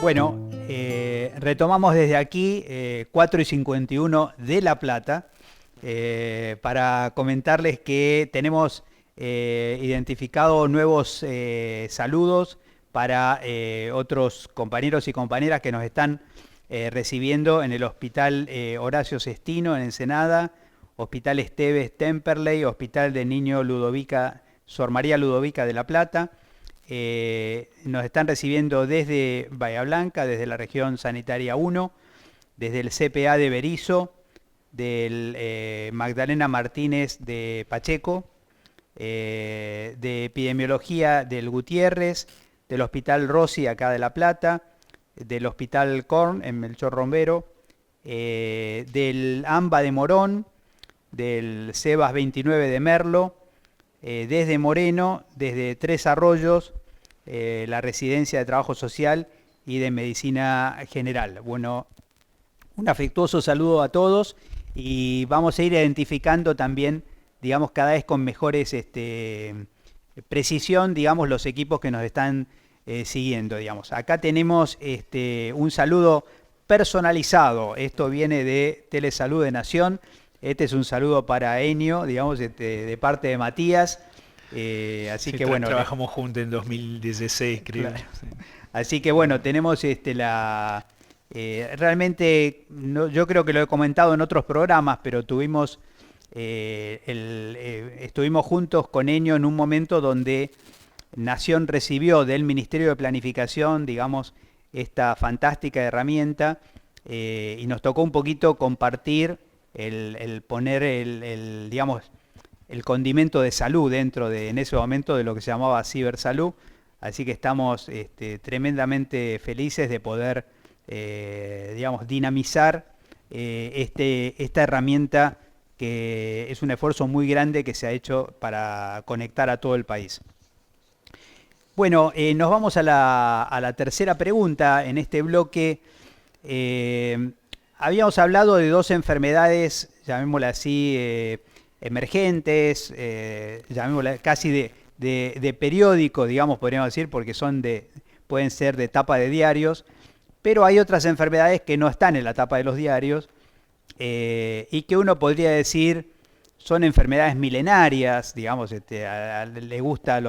Bueno, retomamos desde aquí 4:51 de La Plata para comentarles que tenemos identificado nuevos saludos para otros compañeros y compañeras que nos están recibiendo en el Hospital Horacio Sestino en Ensenada, Hospital Esteves Temperley, Hospital de Niño Ludovica, Sor María Ludovica de La Plata. Nos están recibiendo desde Bahía Blanca, desde la región sanitaria 1, desde el CPA de Berisso, del Magdalena Martínez de Pacheco, de epidemiología del Gutiérrez, del Hospital Rossi acá de La Plata, del Hospital Korn en Melchor Romero, del AMBA de Morón, del CEBAS 29 de Merlo, desde Moreno, desde Tres Arroyos, la Residencia de Trabajo Social y de Medicina General. Bueno, un afectuoso saludo a todos y vamos a ir identificando también, digamos, cada vez con mejores precisión, digamos, los equipos que nos están siguiendo, digamos. Acá tenemos un saludo personalizado, esto viene de Telesalud de Nación. Este es un saludo para Enio, digamos, de parte de Matías. Así Sí, que bueno. Trabajamos juntos en 2016, creo. Claro. Sí. Así que bueno, tenemos realmente, no, yo creo que lo he comentado en otros programas, pero estuvimos juntos con Enio en un momento donde Nación recibió del Ministerio de Planificación, digamos, esta fantástica herramienta y nos tocó un poquito compartir el poner digamos, el condimento de salud dentro de, en ese momento, de lo que se llamaba cibersalud. Así que estamos tremendamente felices de poder, digamos, dinamizar esta herramienta que es un esfuerzo muy grande que se ha hecho para conectar a todo el país. Bueno, nos vamos a la tercera pregunta en este bloque. Habíamos hablado de dos enfermedades, llamémoslas así, emergentes, llamémoslas casi de periódico, digamos, podríamos decir, porque pueden ser de tapa de diarios, pero hay otras enfermedades que no están en la tapa de los diarios y que uno podría decir son enfermedades milenarias, digamos, le gusta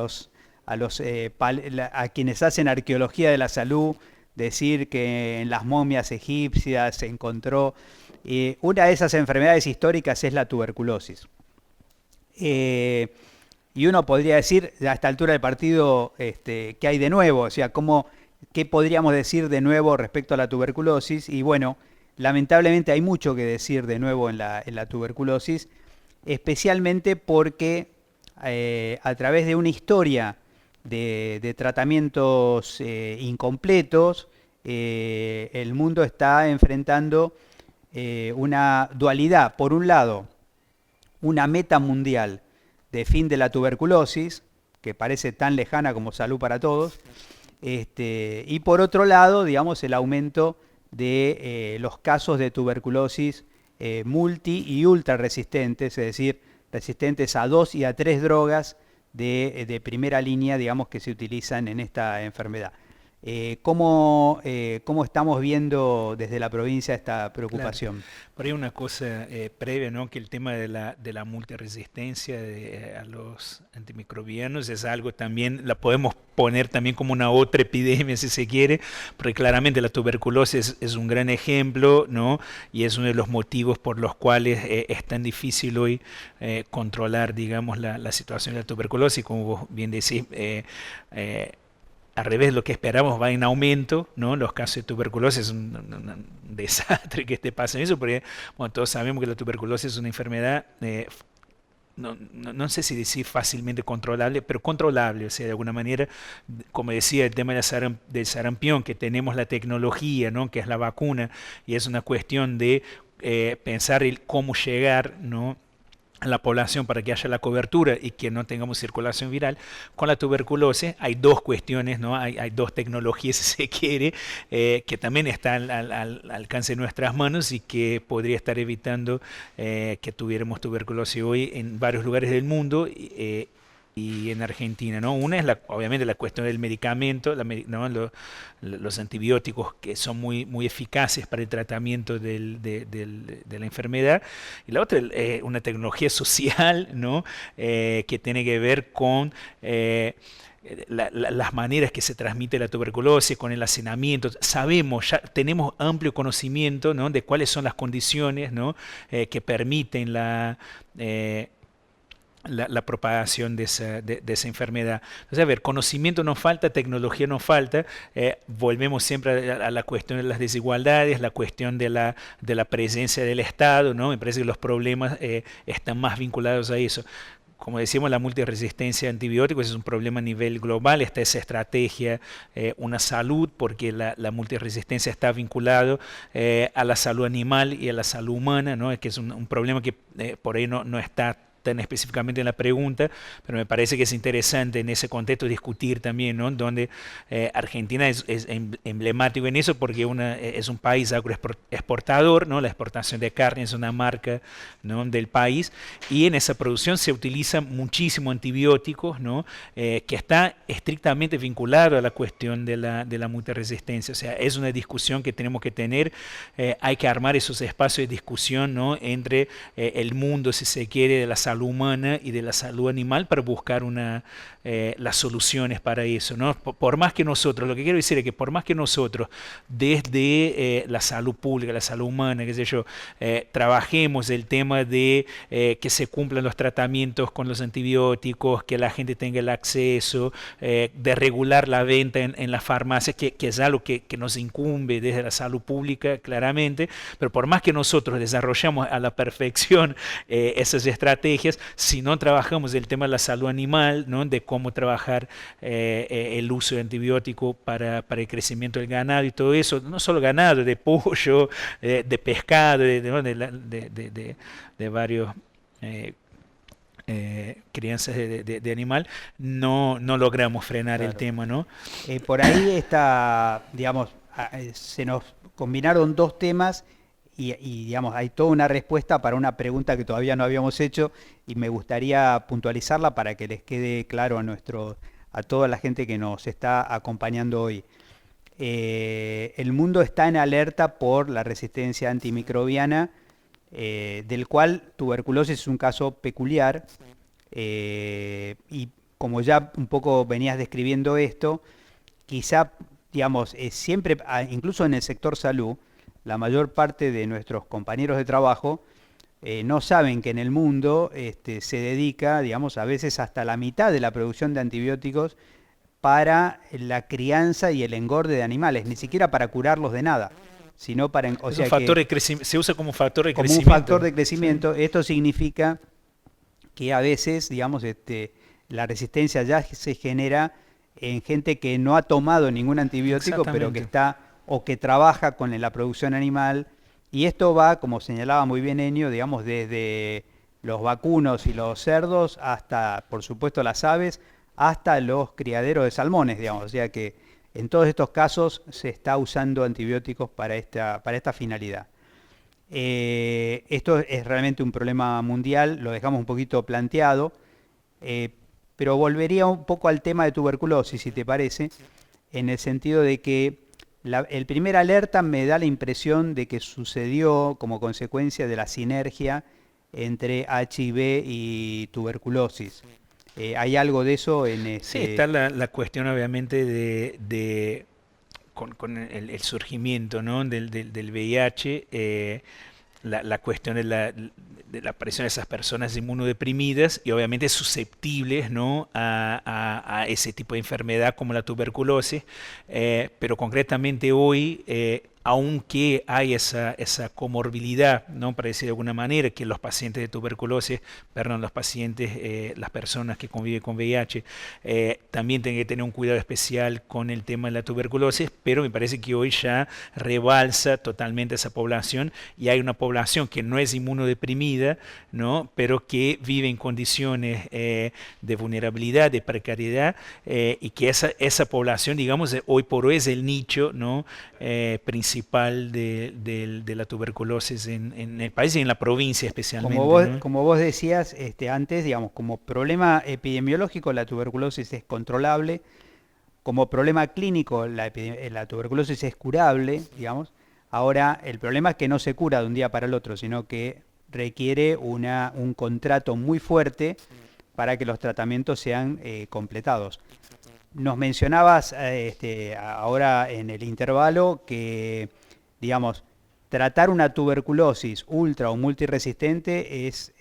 a quienes hacen arqueología de la salud decir que en las momias egipcias se encontró. Una de esas enfermedades históricas es la tuberculosis. Y uno podría decir, a esta altura del partido, ¿qué hay de nuevo? O sea, ¿qué podríamos decir de nuevo respecto a la tuberculosis? Y bueno, lamentablemente hay mucho que decir de nuevo en la tuberculosis, especialmente porque a través de una historia de tratamientos incompletos, el mundo está enfrentando una dualidad. Por un lado, una meta mundial de fin de la tuberculosis, que parece tan lejana como salud para todos, y por otro lado, digamos, el aumento de los casos de tuberculosis multi y ultra resistentes, es decir, resistentes a 2 y a 3 drogas de primera línea, digamos, que se utilizan en esta enfermedad. ¿Cómo estamos viendo desde la provincia esta preocupación? Claro. Por ahí una cosa previa, ¿no? Que el tema de la multiresistencia a los antimicrobianos es algo también, la podemos poner también como una otra epidemia si se quiere, porque claramente la tuberculosis es un gran ejemplo, ¿no? Y es uno de los motivos por los cuales es tan difícil hoy controlar, digamos, la situación de la tuberculosis, como vos bien decís. Al revés de lo que esperamos, va en aumento, ¿no? Los casos de tuberculosis es un desastre que esté pasando eso, porque bueno, todos sabemos que la tuberculosis es una enfermedad, no sé si decir fácilmente controlable, pero controlable, o sea, de alguna manera, como decía, el tema del sarampión, que tenemos la tecnología, ¿no? Que es la vacuna, y es una cuestión de pensar cómo llegar, ¿no? A la población para que haya la cobertura y que no tengamos circulación viral. Con la tuberculosis hay dos cuestiones, ¿no? Hay dos tecnologías, si se quiere, que también están al alcance de nuestras manos y que podría estar evitando que tuviéramos tuberculosis hoy en varios lugares del mundo. y en Argentina, ¿no? Una es obviamente la cuestión del medicamento, ¿no? Los antibióticos que son muy eficaces para el tratamiento de la enfermedad, y la otra es una tecnología social, ¿no? Que tiene que ver con las maneras que se transmite la tuberculosis, con el hacinamiento. Sabemos, ya tenemos amplio conocimiento, ¿no? De cuáles son las condiciones, ¿no? Que permiten la propagación de esa enfermedad. Entonces, a ver, conocimiento nos falta, tecnología nos falta, volvemos siempre a la cuestión de las desigualdades, la cuestión de la presencia del Estado, ¿no? Me parece que los problemas están más vinculados a eso. Como decíamos, la multiresistencia a antibióticos es un problema a nivel global. Está esa estrategia, una salud, porque la multiresistencia está vinculado a la salud animal y a la salud humana, ¿no? Es que es un problema que por ahí no está tan específicamente en la pregunta, pero me parece que es interesante en ese contexto discutir también, ¿no? Donde Argentina es emblemático en eso porque es un país agroexportador, ¿no? La exportación de carne es una marca, ¿no? Del país, y en esa producción se utilizan muchísimos antibióticos, ¿no? Que está estrictamente vinculado a la cuestión de la multiresistencia. O sea, es una discusión que tenemos que tener, hay que armar esos espacios de discusión, ¿no? Entre el mundo, si se quiere, de la salud humana y de la salud animal para buscar las soluciones para eso, ¿no? Por más que nosotros, lo que quiero decir es que por más que nosotros desde la salud pública, la salud humana, qué sé yo, trabajemos el tema de que se cumplan los tratamientos con los antibióticos, que la gente tenga el acceso, de regular la venta en las farmacias, que es algo que nos incumbe desde la salud pública claramente, pero por más que nosotros desarrollamos a la perfección esas estrategias, si no trabajamos el tema de la salud animal, ¿no? De cómo trabajar el uso de antibiótico para el crecimiento del ganado y todo eso, no solo ganado, de pollo, de pescado, de varios crianzas de animal, no logramos frenar el Claro. tema, ¿no? Por ahí está, digamos, se nos combinaron dos temas digamos, hay toda una respuesta para una pregunta que todavía no habíamos hecho y me gustaría puntualizarla para que les quede claro a toda la gente que nos está acompañando hoy. El mundo está en alerta por la resistencia antimicrobiana, del cual tuberculosis es un caso peculiar, y como ya un poco venías describiendo esto, quizá, digamos, siempre, incluso en el sector salud, la mayor parte de nuestros compañeros de trabajo no saben que en el mundo se dedica, digamos, a veces hasta la mitad de la producción de antibióticos para la crianza y el engorde de animales, ni siquiera para curarlos de nada, sino para, o Es un sea factor que de crecimiento, se usa como factor de como un crecimiento. factor de Sí, crecimiento. Esto significa que a veces, digamos, la resistencia ya se genera en gente que no ha tomado ningún antibiótico, pero que exactamente. está o que trabaja con la producción animal. Y esto va, como señalaba muy bien Enio, digamos, desde los vacunos y los cerdos hasta, por supuesto, las aves, hasta los criaderos de salmones, digamos. O sea que en todos estos casos se está usando antibióticos para esta finalidad. Esto es realmente un problema mundial, lo dejamos un poquito planteado, eh, pero volvería un poco al tema de tuberculosis, si te parece, en el sentido de que el primer alerta me da la impresión de que sucedió como consecuencia de la sinergia entre HIV y tuberculosis. ¿Hay algo de eso en Sí, está la cuestión obviamente con el surgimiento, ¿no? del VIH, la cuestión de la aparición de esas personas inmunodeprimidas y obviamente susceptibles, ¿no? a ese tipo de enfermedad como la tuberculosis, pero concretamente hoy, aunque hay esa comorbilidad, ¿no? Para decir de alguna manera, que los pacientes de tuberculosis, perdón, los pacientes, las personas que conviven con VIH, también tienen que tener un cuidado especial con el tema de la tuberculosis, pero me parece que hoy ya rebalsa totalmente esa población y hay una población que no es inmunodeprimida, ¿no? Pero que vive en condiciones de vulnerabilidad, de precariedad, y que esa población, digamos, hoy por hoy es el nicho, ¿no? Principal principal de la tuberculosis en el país y en la provincia especialmente, ¿no? Como vos decías antes, digamos, como problema epidemiológico la tuberculosis es controlable, como problema clínico la tuberculosis es curable, digamos. Ahora, el problema es que no se cura de un día para el otro, sino que requiere un contrato muy fuerte para que los tratamientos sean completados. Nos mencionabas ahora en el intervalo que, digamos, tratar una tuberculosis ultra o multiresistente es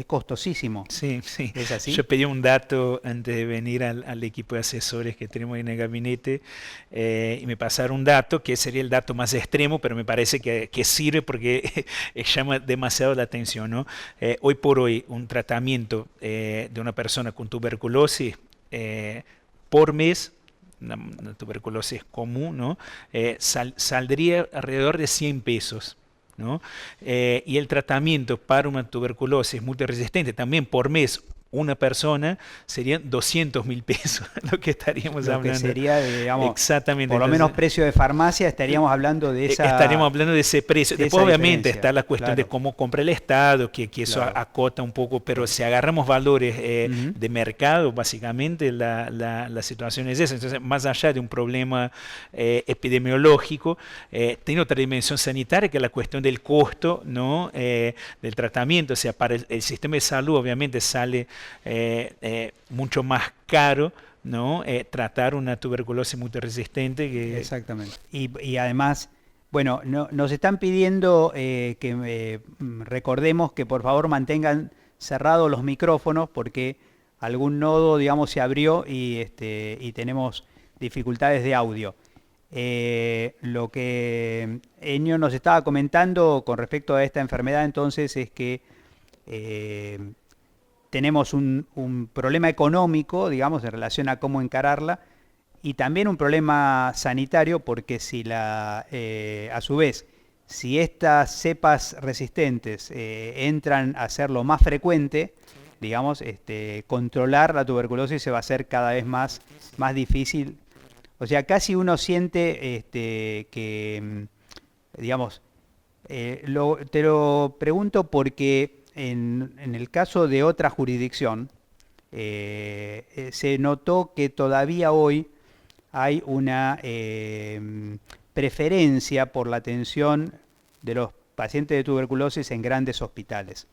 costosísimo. Sí, sí. ¿Es así? Yo pedí un dato antes de venir al equipo de asesores que tenemos en el gabinete y me pasaron un dato que sería el dato más extremo, pero me parece que sirve porque llama demasiado la atención, ¿no? Hoy por hoy, un tratamiento de una persona con tuberculosis por mes, una tuberculosis común, ¿no? Saldría alrededor de 100 pesos. ¿No? Y el tratamiento para una tuberculosis multiresistente también por mes una persona serían 200.000 pesos lo que estaríamos Lo hablando. que sería, digamos, Exactamente. por lo Entonces, menos precio de farmacia, estaríamos hablando de estaríamos hablando de ese precio. de Después esa obviamente diferencia. está la cuestión de Claro, cómo compra el Estado, que eso claro. acota un poco, pero si agarramos valores Ujú. de mercado, básicamente la situación es esa. Entonces, más allá de un problema epidemiológico, tiene otra dimensión sanitaria, que es la cuestión del costo, ¿no? Del tratamiento. O sea, para el sistema de salud obviamente sale mucho más caro, ¿no? Tratar una tuberculosis multiresistente que... Exactamente. Y además, bueno, nos están pidiendo que recordemos que por favor mantengan cerrados los micrófonos porque algún nodo, digamos, se abrió y tenemos dificultades de audio. Lo que Enio nos estaba comentando con respecto a esta enfermedad entonces es que eh, tenemos un problema económico, digamos, en relación a cómo encararla, y también un problema sanitario, porque si a su vez, si estas cepas resistentes entran a ser lo más frecuente, digamos, controlar la tuberculosis se va a hacer cada vez más difícil. O sea, casi uno siente digamos, te lo pregunto porque en el caso de otra jurisdicción, se notó que todavía hoy hay una preferencia por la atención de los pacientes de tuberculosis en grandes hospitales,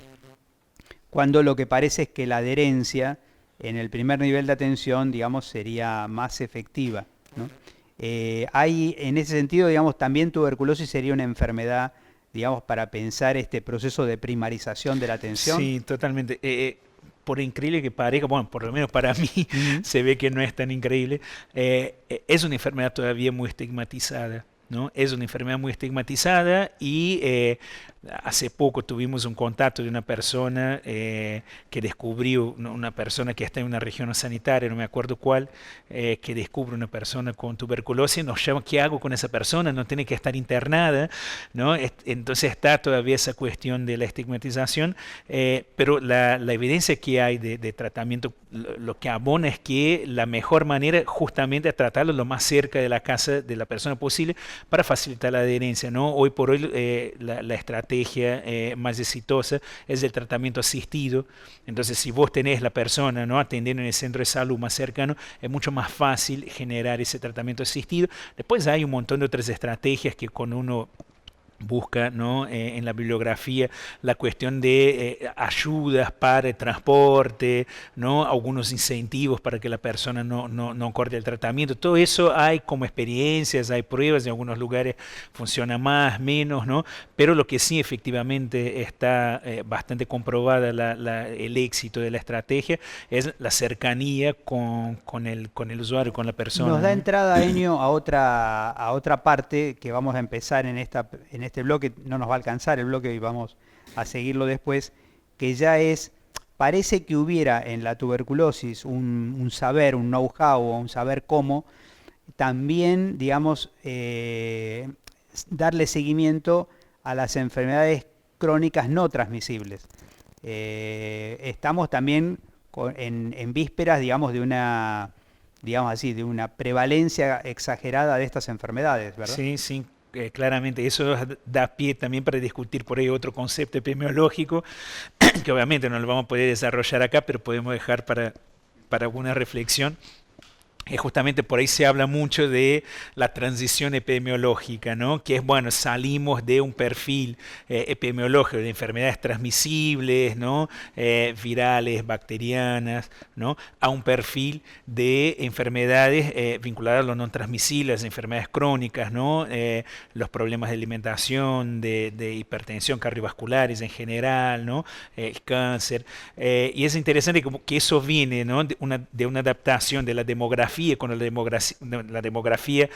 cuando lo que parece es que la adherencia en el primer nivel de atención, digamos, sería más efectiva, ¿no? Hay, en ese sentido, digamos, también tuberculosis sería una enfermedad, digamos, para pensar este proceso de primarización de la atención. Sí, totalmente. Por increíble que parezca, bueno, por lo menos para mí Ujú. se ve que no es tan increíble, es una enfermedad todavía muy estigmatizada, ¿no? Es una enfermedad muy estigmatizada y hace poco tuvimos un contacto de una persona que descubrió, una persona que está en una región sanitaria, no me acuerdo cuál, que descubre una persona con tuberculosis, nos llama, ¿qué hago con esa persona? No tiene que estar internada, ¿no? Entonces está todavía esa cuestión de la estigmatización, pero la evidencia que hay de tratamiento lo que abona es que la mejor manera justamente es tratarlo lo más cerca de la casa de la persona posible para facilitar la adherencia, ¿no? Hoy por hoy la estrategia más exitosa es el tratamiento asistido. Entonces, si vos tenés la persona, ¿no?, atendiendo en el centro de salud más cercano, es mucho más fácil generar ese tratamiento asistido. Después hay un montón de otras estrategias que con uno busca, ¿no?, en la bibliografía la cuestión de ayudas para el transporte, ¿no?, algunos incentivos para que la persona no corte el tratamiento. Todo eso hay como experiencias, hay pruebas, en algunos lugares funciona más, menos, ¿no? Pero lo que sí efectivamente está bastante comprobada el éxito de la estrategia es la cercanía con el usuario, con la persona, Nos da ¿no? entrada, Enio, a otra parte que vamos a empezar en este bloque. No nos va a alcanzar el bloque y vamos a seguirlo después, que ya es, parece que hubiera en la tuberculosis un saber, un know-how o un saber cómo, también, digamos, darle seguimiento a las enfermedades crónicas no transmisibles. Estamos también en vísperas, digamos, digamos así, de una prevalencia exagerada de estas enfermedades, ¿verdad? Sí, sí. claramente eso da pie también para discutir por ahí otro concepto epidemiológico, que obviamente no lo vamos a poder desarrollar acá, pero podemos dejar para alguna reflexión. Justamente por ahí se habla mucho de la transición epidemiológica, ¿no? Que es, bueno, salimos de un perfil epidemiológico de enfermedades transmisibles, ¿no? Virales, bacterianas, ¿no? A un perfil de enfermedades vinculadas a lo no transmisibles, enfermedades crónicas, ¿no? Los problemas de alimentación, de hipertensión cardiovasculares en general, ¿no? El cáncer. Y es interesante que eso viene, ¿no? de una adaptación de la demografía, cuando la demografía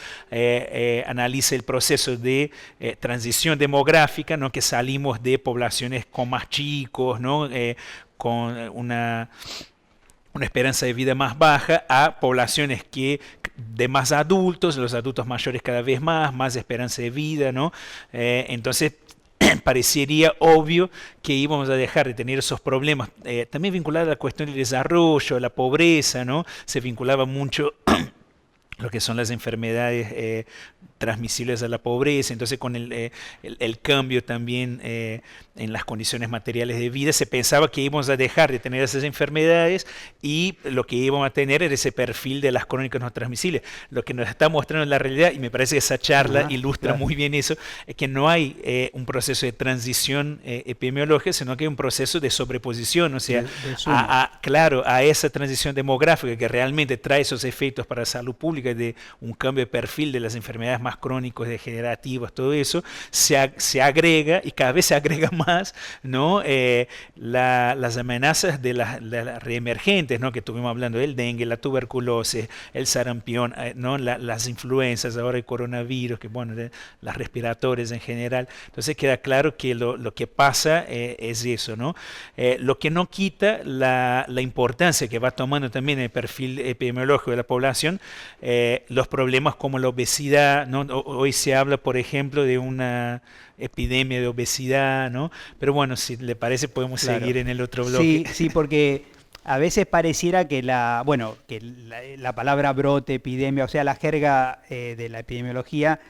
analiza el proceso de transición demográfica, ¿no? Que salimos de poblaciones con más chicos, ¿no? Con una esperanza de vida más baja, a poblaciones de más adultos, los adultos mayores cada vez más esperanza de vida, ¿no? Entonces parecería obvio que íbamos a dejar de tener esos problemas, también vinculados a la cuestión del desarrollo, a la pobreza, ¿no? Se vinculaba mucho lo que son las enfermedades transmisibles a la pobreza. Entonces con el cambio también en las condiciones materiales de vida, se pensaba que íbamos a dejar de tener esas enfermedades y lo que íbamos a tener era ese perfil de las crónicas no transmisibles. Lo que nos está mostrando la realidad, y me parece que esa charla ilustra muy bien eso, es que no hay un proceso de transición epidemiológica, sino que hay un proceso de sobreposición, o sea, claro, a esa transición demográfica que realmente trae esos efectos para la salud pública de un cambio de perfil de las enfermedades más crónicos, degenerativas, todo eso, se agrega, y cada vez se agrega más, ¿no? Las amenazas de las reemergentes, ¿no? Que estuvimos hablando del dengue, la tuberculosis, el sarampión, ¿no? Las influencias, ahora el coronavirus, que bueno, las respiratorias en general. Entonces queda claro que lo que pasa es eso, ¿no? Lo que no quita la importancia que va tomando también el perfil epidemiológico de la población, los problemas como la obesidad, ¿no? Hoy se habla, por ejemplo, de una epidemia de obesidad, ¿no? Pero bueno, si le parece podemos seguir en el otro bloque. Sí, porque a veces pareciera que la palabra brote, epidemia, o sea, la jerga de la epidemiología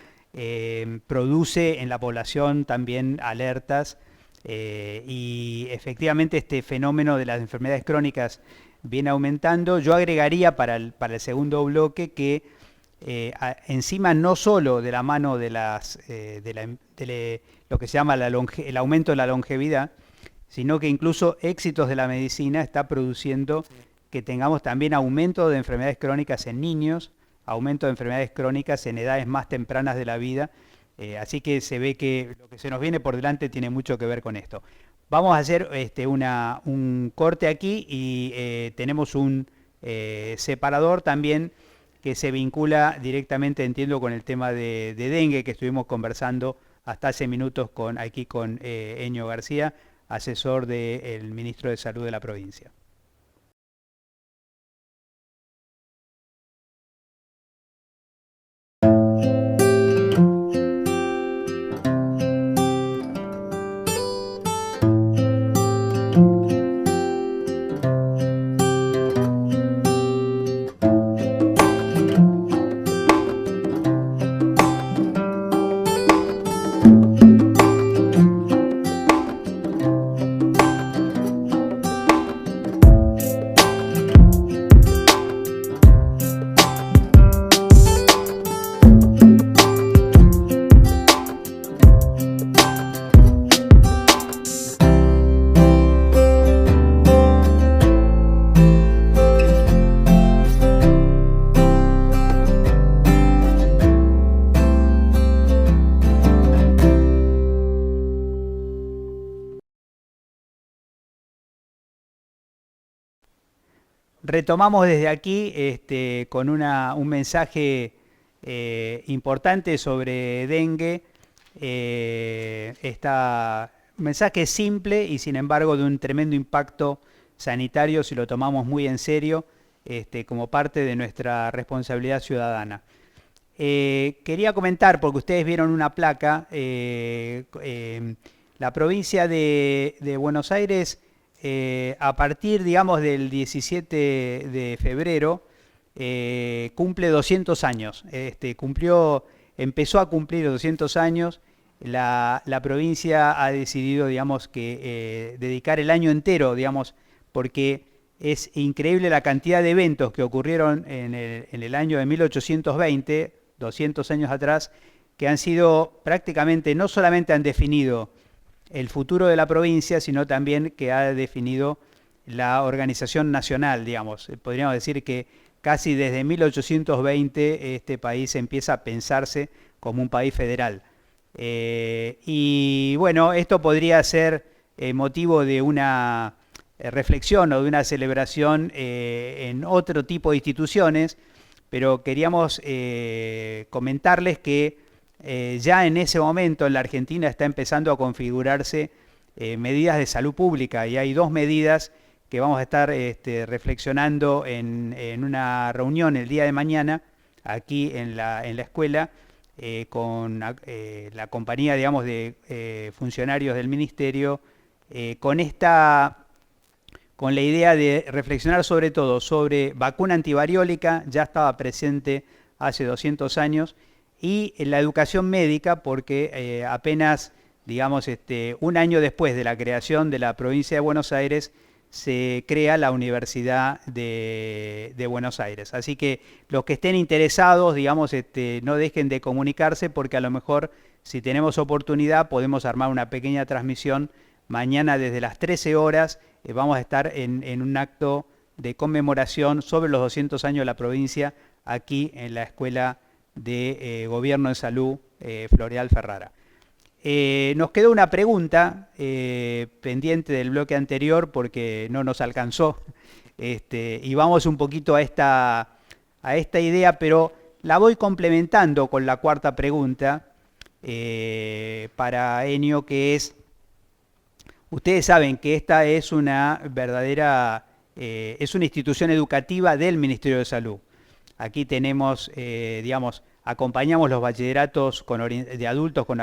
produce en la población también alertas y efectivamente este fenómeno de las enfermedades crónicas viene aumentando. Yo agregaría para el segundo bloque que encima no solo de la mano de lo que se llama el aumento de la longevidad, sino que incluso éxitos de la medicina está produciendo que tengamos también aumento de enfermedades crónicas en niños, aumento de enfermedades crónicas en edades más tempranas de la vida, así que se ve que lo que se nos viene por delante tiene mucho que ver con esto. Vamos a hacer un corte aquí y tenemos un separador también que se vincula directamente, entiendo, con el tema de dengue que estuvimos conversando hasta hace minutos aquí con Eño García, asesor del ministro de Salud de la provincia. Retomamos desde aquí con un mensaje importante sobre dengue. Un mensaje simple y sin embargo de un tremendo impacto sanitario si lo tomamos muy en serio como parte de nuestra responsabilidad ciudadana. Quería comentar, porque ustedes vieron una placa, la provincia de Buenos Aires, a partir, digamos, del 17 de febrero, cumple 200 años. Cumplió empezó a cumplir los 200 años, la provincia ha decidido, digamos, que dedicar el año entero, digamos, porque es increíble la cantidad de eventos que ocurrieron en el año de 1820, 200 años atrás, que han sido prácticamente, no solamente han definido el futuro de la provincia, sino también que ha definido la organización nacional, digamos. Podríamos decir que casi desde 1820 este país empieza a pensarse como un país federal. Y bueno, esto podría ser motivo de una reflexión o de una celebración en otro tipo de instituciones, pero queríamos comentarles que ya en ese momento en la Argentina está empezando a configurarse medidas de salud pública y hay dos medidas que vamos a estar reflexionando en una reunión el día de mañana aquí en la escuela con la compañía, digamos, de funcionarios del ministerio con la idea de reflexionar sobre todo sobre vacuna antivariólica, ya estaba presente hace 200 años, y la educación médica, porque apenas, digamos, un año después de la creación de la provincia de Buenos Aires, se crea la Universidad de Buenos Aires. Así que los que estén interesados, digamos, no dejen de comunicarse, porque a lo mejor, si tenemos oportunidad, podemos armar una pequeña transmisión mañana desde las 13 horas. Vamos a estar en un acto de conmemoración sobre los 200 años de la provincia, aquí en la Escuela de Gobierno en Salud Floreal Ferrara. Nos quedó una pregunta pendiente del bloque anterior porque no nos alcanzó y vamos un poquito a esta idea, pero la voy complementando con la cuarta pregunta para Enio, que es: ustedes saben que esta es una verdadera, es una institución educativa del Ministerio de Salud. Aquí tenemos, digamos, acompañamos los bachilleratos de adultos con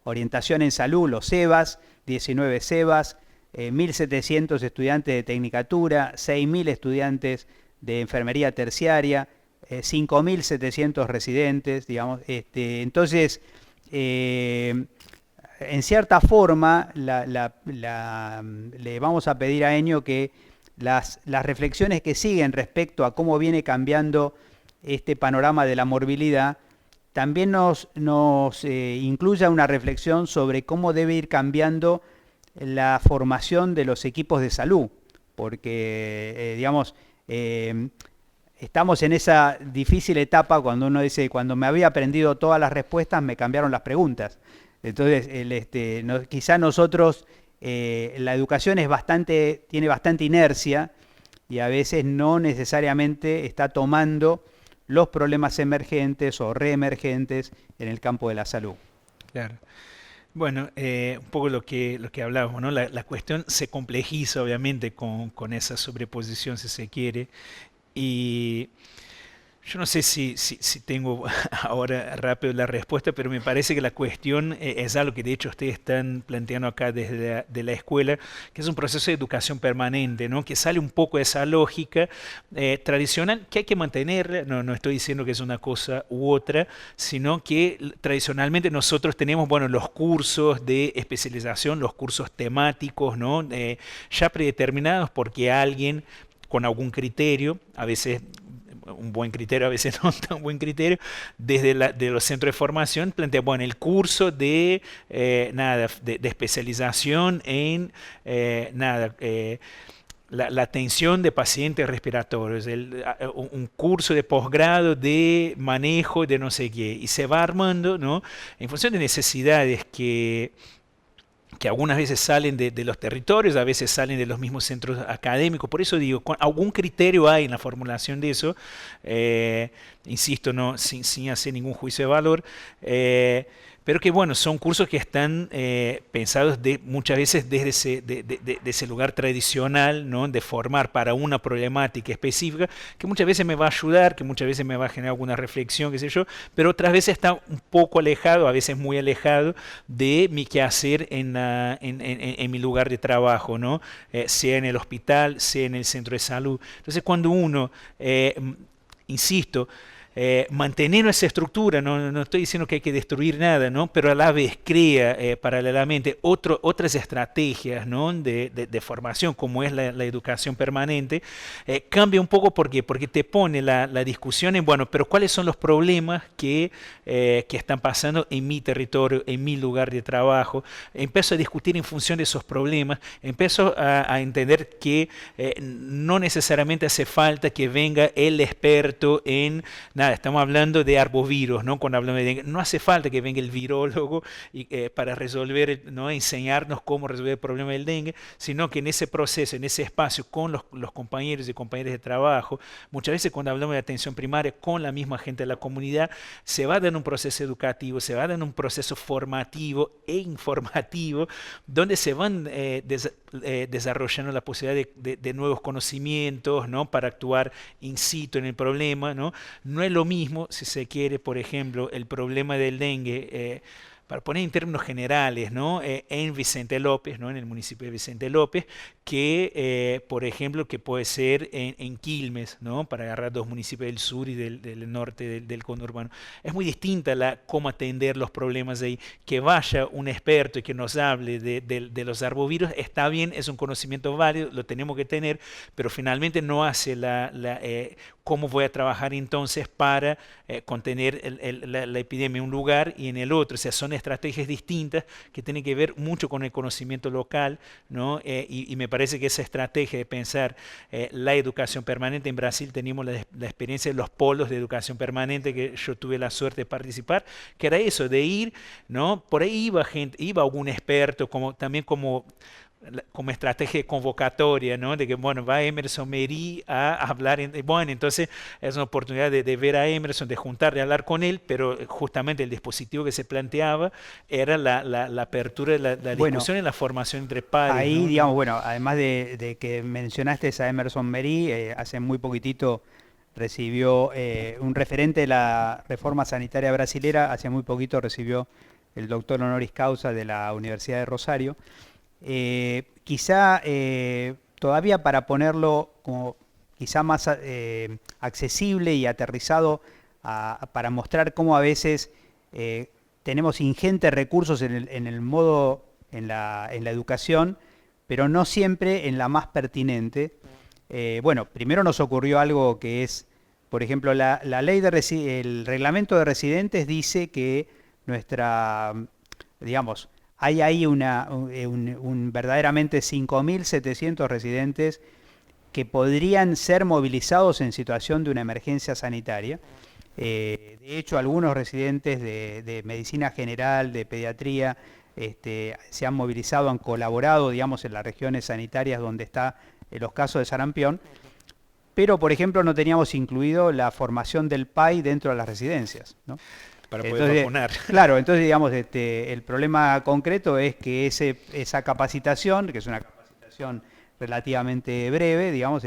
orientación en salud, los SEBAS, 19 SEBAS, 1.700 estudiantes de tecnicatura, 6.000 estudiantes de enfermería terciaria, 5.700 residentes, digamos. Entonces, en cierta forma, le vamos a pedir a Enio que las reflexiones que siguen respecto a cómo viene cambiando este panorama de la morbilidad, también nos incluya una reflexión sobre cómo debe ir cambiando la formación de los equipos de salud, porque, digamos, estamos en esa difícil etapa cuando uno dice, cuando me había aprendido todas las respuestas, me cambiaron las preguntas. Entonces, quizá nosotros, la educación tiene bastante inercia y a veces no necesariamente está tomando los problemas emergentes o reemergentes en el campo de la salud. Claro. Bueno, un poco lo que hablábamos, ¿no? La cuestión se complejiza obviamente con esa sobreposición, si se quiere, y yo no sé si tengo ahora rápido la respuesta, pero me parece que la cuestión es algo que de hecho ustedes están planteando acá desde la escuela, que es un proceso de educación permanente, ¿no? Que sale un poco de esa lógica tradicional, que hay que mantener. No estoy diciendo que es una cosa u otra, sino que tradicionalmente nosotros tenemos, bueno, los cursos de especialización, los cursos temáticos, ¿no? Ya predeterminados porque alguien con algún criterio, a veces un buen criterio, a veces no tan buen criterio, de los centros de formación, plantea, bueno, el curso de especialización en la atención de pacientes respiratorios, un curso de posgrado de manejo de no sé qué, y se va armando, ¿no? En función de necesidades que algunas veces salen de los territorios, a veces salen de los mismos centros académicos. Por eso digo, algún criterio hay en la formulación de eso, insisto, no, sin hacer ningún juicio de valor, pero que bueno, son cursos que están pensados muchas veces desde ese lugar tradicional, ¿no? De formar para una problemática específica, que muchas veces me va a ayudar, que muchas veces me va a generar alguna reflexión, qué sé yo, pero otras veces está un poco alejado, a veces muy alejado de mi quehacer en mi lugar de trabajo, ¿no? Sea en el hospital, sea en el centro de salud. Entonces cuando uno, insisto, manteniendo esa estructura, no estoy diciendo que hay que destruir nada, ¿no? Pero a la vez crea paralelamente otras estrategias, ¿no? de formación, como es la educación permanente, cambia un poco porque te pone la discusión en, bueno, pero ¿cuáles son los problemas que están pasando en mi territorio, en mi lugar de trabajo? Empiezo a discutir en función de esos problemas, empiezo a entender que no necesariamente hace falta que venga el experto en, nada, estamos hablando de arbovirus, ¿no? Cuando hablamos de dengue, no hace falta que venga el virólogo para resolver, ¿no? Enseñarnos cómo resolver el problema del dengue, sino que en ese proceso, en ese espacio, con los compañeros y compañeras de trabajo, muchas veces cuando hablamos de atención primaria, con la misma gente de la comunidad, se va dando un proceso educativo, se va dando un proceso formativo e informativo, donde se van desarrollando la posibilidad de nuevos conocimientos, ¿no? Para actuar in situ en el problema, ¿no? No es lo mismo, si se quiere, por ejemplo, el problema del dengue, para poner en términos generales, ¿no? En Vicente López, ¿no? En el municipio de Vicente López, que, por ejemplo, que puede ser en Quilmes, ¿no? Para agarrar dos municipios del sur y del norte del conurbano. Es muy distinta cómo atender los problemas de ahí. Que vaya un experto y que nos hable de los arbovirus, está bien, es un conocimiento válido, lo tenemos que tener, pero finalmente no hace cómo voy a trabajar entonces para contener la epidemia en un lugar y en el otro. O sea, son estrategias distintas que tienen que ver mucho con el conocimiento local, ¿no? Y me parece que esa estrategia de pensar la educación permanente, en Brasil teníamos la experiencia de los polos de educación permanente, que yo tuve la suerte de participar, que era eso, de ir, ¿no? Por ahí iba gente, iba algún experto, también como estrategia de convocatoria, ¿no? De que, bueno, va Emerson Meri a hablar, bueno, entonces es una oportunidad de ver a Emerson, de juntar, de hablar con él, pero justamente el dispositivo que se planteaba era la apertura de la Bueno, discusión y la formación entre pares, ahí, ¿no? digamos, bueno, además de que mencionaste a Emerson Meri, hace muy poquitito recibió un referente de la reforma sanitaria brasilera, hace muy poquito recibió el doctor honoris causa de la Universidad de Rosario. Quizá todavía para ponerlo como quizá más accesible y aterrizado para mostrar cómo a veces tenemos ingentes recursos en el modo, en la educación, pero no siempre en la más pertinente. Bueno, primero nos ocurrió algo que es, por ejemplo, la ley el reglamento de residentes dice que digamos, hay ahí verdaderamente 5.700 residentes que podrían ser movilizados en situación de una emergencia sanitaria. De hecho, algunos residentes de medicina general, de pediatría, se han movilizado, han colaborado, digamos, en las regiones sanitarias donde están los casos de sarampión, pero, por ejemplo, no teníamos incluido la formación del PAI dentro de las residencias, ¿no? Para poder vacunar. Claro, entonces, digamos, el problema concreto es que esa capacitación, que es una capacitación relativamente breve, digamos,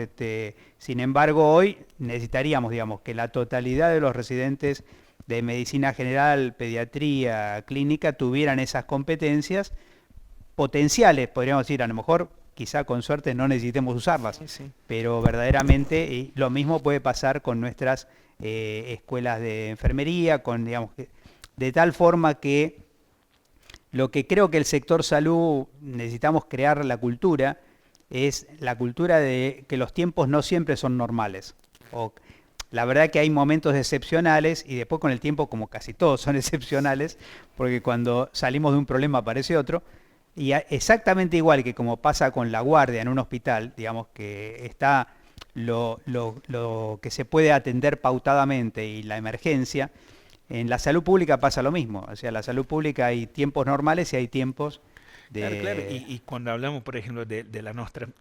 sin embargo, hoy necesitaríamos, digamos, que la totalidad de los residentes de medicina general, pediatría, clínica, tuvieran esas competencias potenciales, podríamos decir, a lo mejor, quizá con suerte no necesitemos usarlas, Sí. pero verdaderamente lo mismo puede pasar con nuestras escuelas de enfermería, digamos, de tal forma que lo que creo que el sector salud necesitamos crear la cultura es la cultura de que los tiempos no siempre son normales. La verdad que hay momentos excepcionales y después con el tiempo, como casi todos son excepcionales, porque cuando salimos de un problema aparece otro. Y exactamente igual que como pasa con la guardia en un hospital, digamos que está lo que se puede atender pautadamente y la emergencia, en la salud pública pasa lo mismo. O sea, en la salud pública hay tiempos normales y hay tiempos de... Claro. Y cuando hablamos, por ejemplo, de las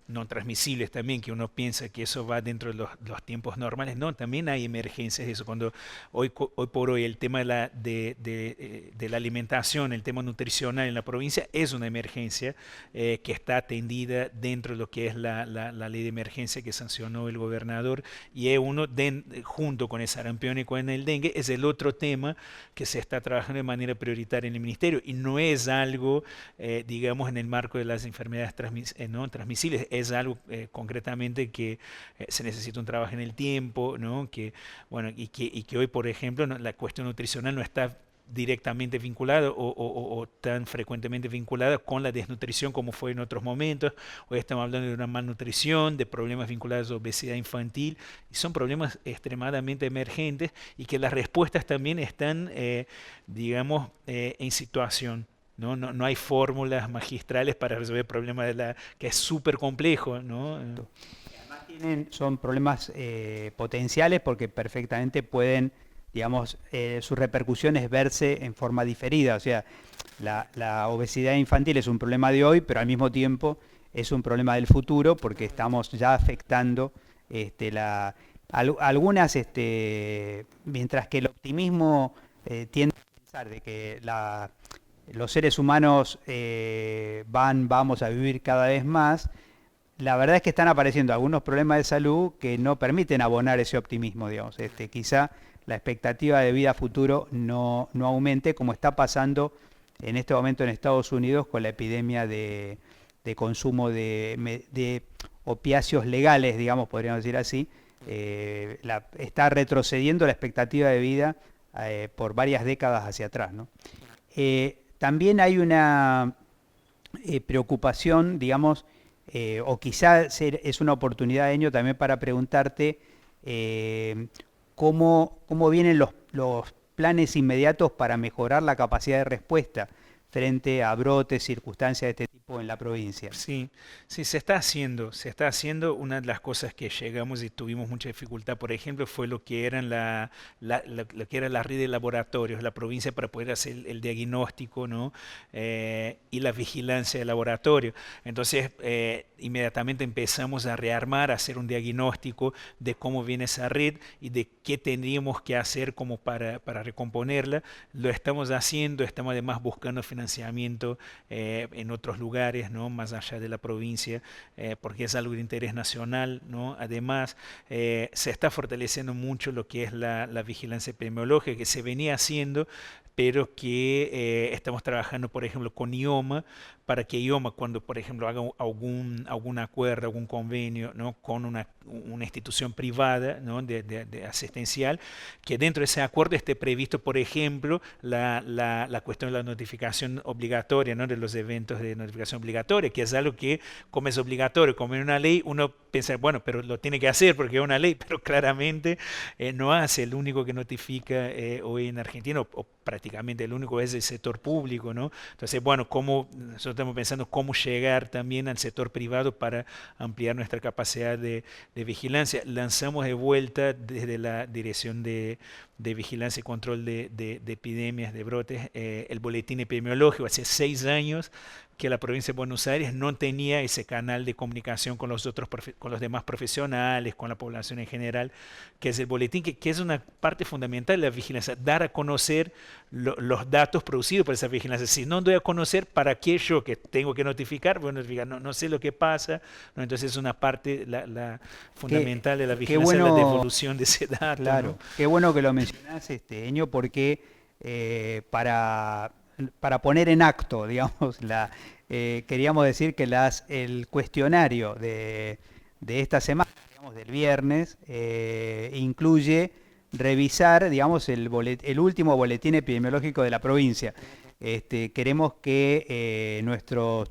no transmisibles también, que uno piensa que eso va dentro de los tiempos normales, no, también hay emergencias de eso. Cuando hoy por hoy el tema de la alimentación, el tema nutricional en la provincia es una emergencia que está atendida dentro de lo que es la ley de emergencia que sancionó el gobernador, y es uno, junto con el sarampión y con el dengue, es el otro tema que se está trabajando de manera prioritaria en el ministerio, y no es algo, digamos, en el marco de las enfermedades no transmisibles. Es algo concretamente que se necesita un trabajo en el tiempo, ¿no? Que, bueno, y que hoy, por ejemplo, la cuestión nutricional no está directamente vinculada o tan frecuentemente vinculada con la desnutrición como fue en otros momentos. Hoy estamos hablando de una malnutrición, de problemas vinculados a obesidad infantil, y son problemas extremadamente emergentes y que las respuestas también están, digamos, en situación. No hay fórmulas magistrales para resolver el problema que es súper complejo, ¿no? Son problemas potenciales porque perfectamente pueden, digamos, sus repercusiones verse en forma diferida. O sea, la obesidad infantil es un problema de hoy, pero al mismo tiempo es un problema del futuro porque estamos ya afectando algunas, mientras que el optimismo tiende a pensar de que los seres humanos vamos a vivir cada vez más. La verdad es que están apareciendo algunos problemas de salud que no permiten abonar ese optimismo, digamos. Quizá la expectativa de vida futuro no aumente, como está pasando en este momento en Estados Unidos con la epidemia de consumo de opiáceos legales, digamos, podríamos decir así. Está retrocediendo la expectativa de vida por varias décadas hacia atrás, ¿no? También hay una preocupación, digamos, o quizá es una oportunidad, Enio, también para preguntarte cómo vienen los planes inmediatos para mejorar la capacidad de respuesta frente a brotes, circunstancias de este tipo en la provincia. Sí, sí, se está haciendo, se está haciendo. Una de las cosas que llegamos y tuvimos mucha dificultad, por ejemplo, fue lo que eran lo que era la red de laboratorios, la provincia para poder hacer el diagnóstico, ¿no? Y la vigilancia del laboratorio. Entonces, inmediatamente empezamos a rearmar, a hacer un diagnóstico de cómo viene esa red y de qué tendríamos que hacer como para recomponerla. Lo estamos haciendo, estamos además buscando financiamiento en otros lugares, ¿no? Más allá de la provincia, porque es algo de interés nacional, ¿no? Además, se está fortaleciendo mucho lo que es la vigilancia epidemiológica que se venía haciendo, pero que estamos trabajando, por ejemplo, con IOMA, para que IOMA, cuando, por ejemplo, haga algún acuerdo, algún convenio, ¿no? Con una institución privada, ¿no? de asistencial, que dentro de ese acuerdo esté previsto, por ejemplo, la cuestión de la notificación obligatoria, ¿no? De los eventos de notificación obligatoria, que es algo que, como es obligatorio, como en una ley, uno piensa, bueno, pero lo tiene que hacer porque es una ley, pero claramente no hace. El único que notifica hoy en Argentina, o prácticamente el único, es el sector público, ¿no? Entonces, bueno, nosotros estamos pensando cómo llegar también al sector privado para ampliar nuestra capacidad de vigilancia. Lanzamos de vuelta desde la Dirección de Vigilancia y Control de Epidemias, de brotes, el boletín epidemiológico. Hace 6 años que la provincia de Buenos Aires no tenía ese canal de comunicación con con los demás profesionales, con la población en general, que es el boletín, que es una parte fundamental de la vigilancia, dar a conocer los datos producidos por esa vigilancia. Si no doy a conocer, ¿para qué yo que tengo que notificar? Bueno, no sé lo que pasa, ¿no? Entonces es una parte fundamental de la vigilancia, la devolución de ese dato. Claro, ¿no? Qué bueno que lo mencionás, Enio, porque para poner en acto, digamos, queríamos decir que el cuestionario de esta semana, digamos, del viernes, incluye revisar, digamos, el último boletín epidemiológico de la provincia. Queremos que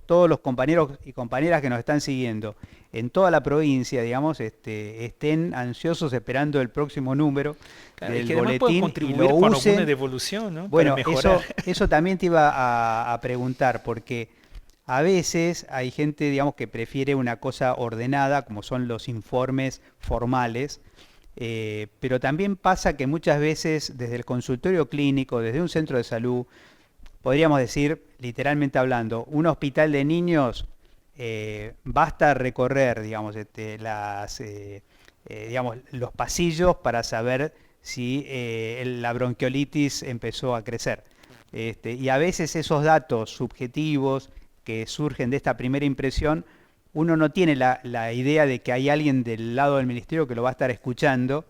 todos los compañeros y compañeras que nos están siguiendo en toda la provincia, digamos, estén ansiosos esperando el próximo número del boletín y lo con usen. Alguna devolución, ¿no? Bueno, eso también te iba a preguntar, porque a veces hay gente, digamos, que prefiere una cosa ordenada, como son los informes formales, pero también pasa que muchas veces desde el consultorio clínico, desde un centro de salud, podríamos decir, literalmente hablando, un hospital de niños, basta recorrer, digamos, digamos, los pasillos para saber si la bronquiolitis empezó a crecer. Y a veces esos datos subjetivos que surgen de esta primera impresión, uno no tiene la idea de que hay alguien del lado del ministerio que lo va a estar escuchando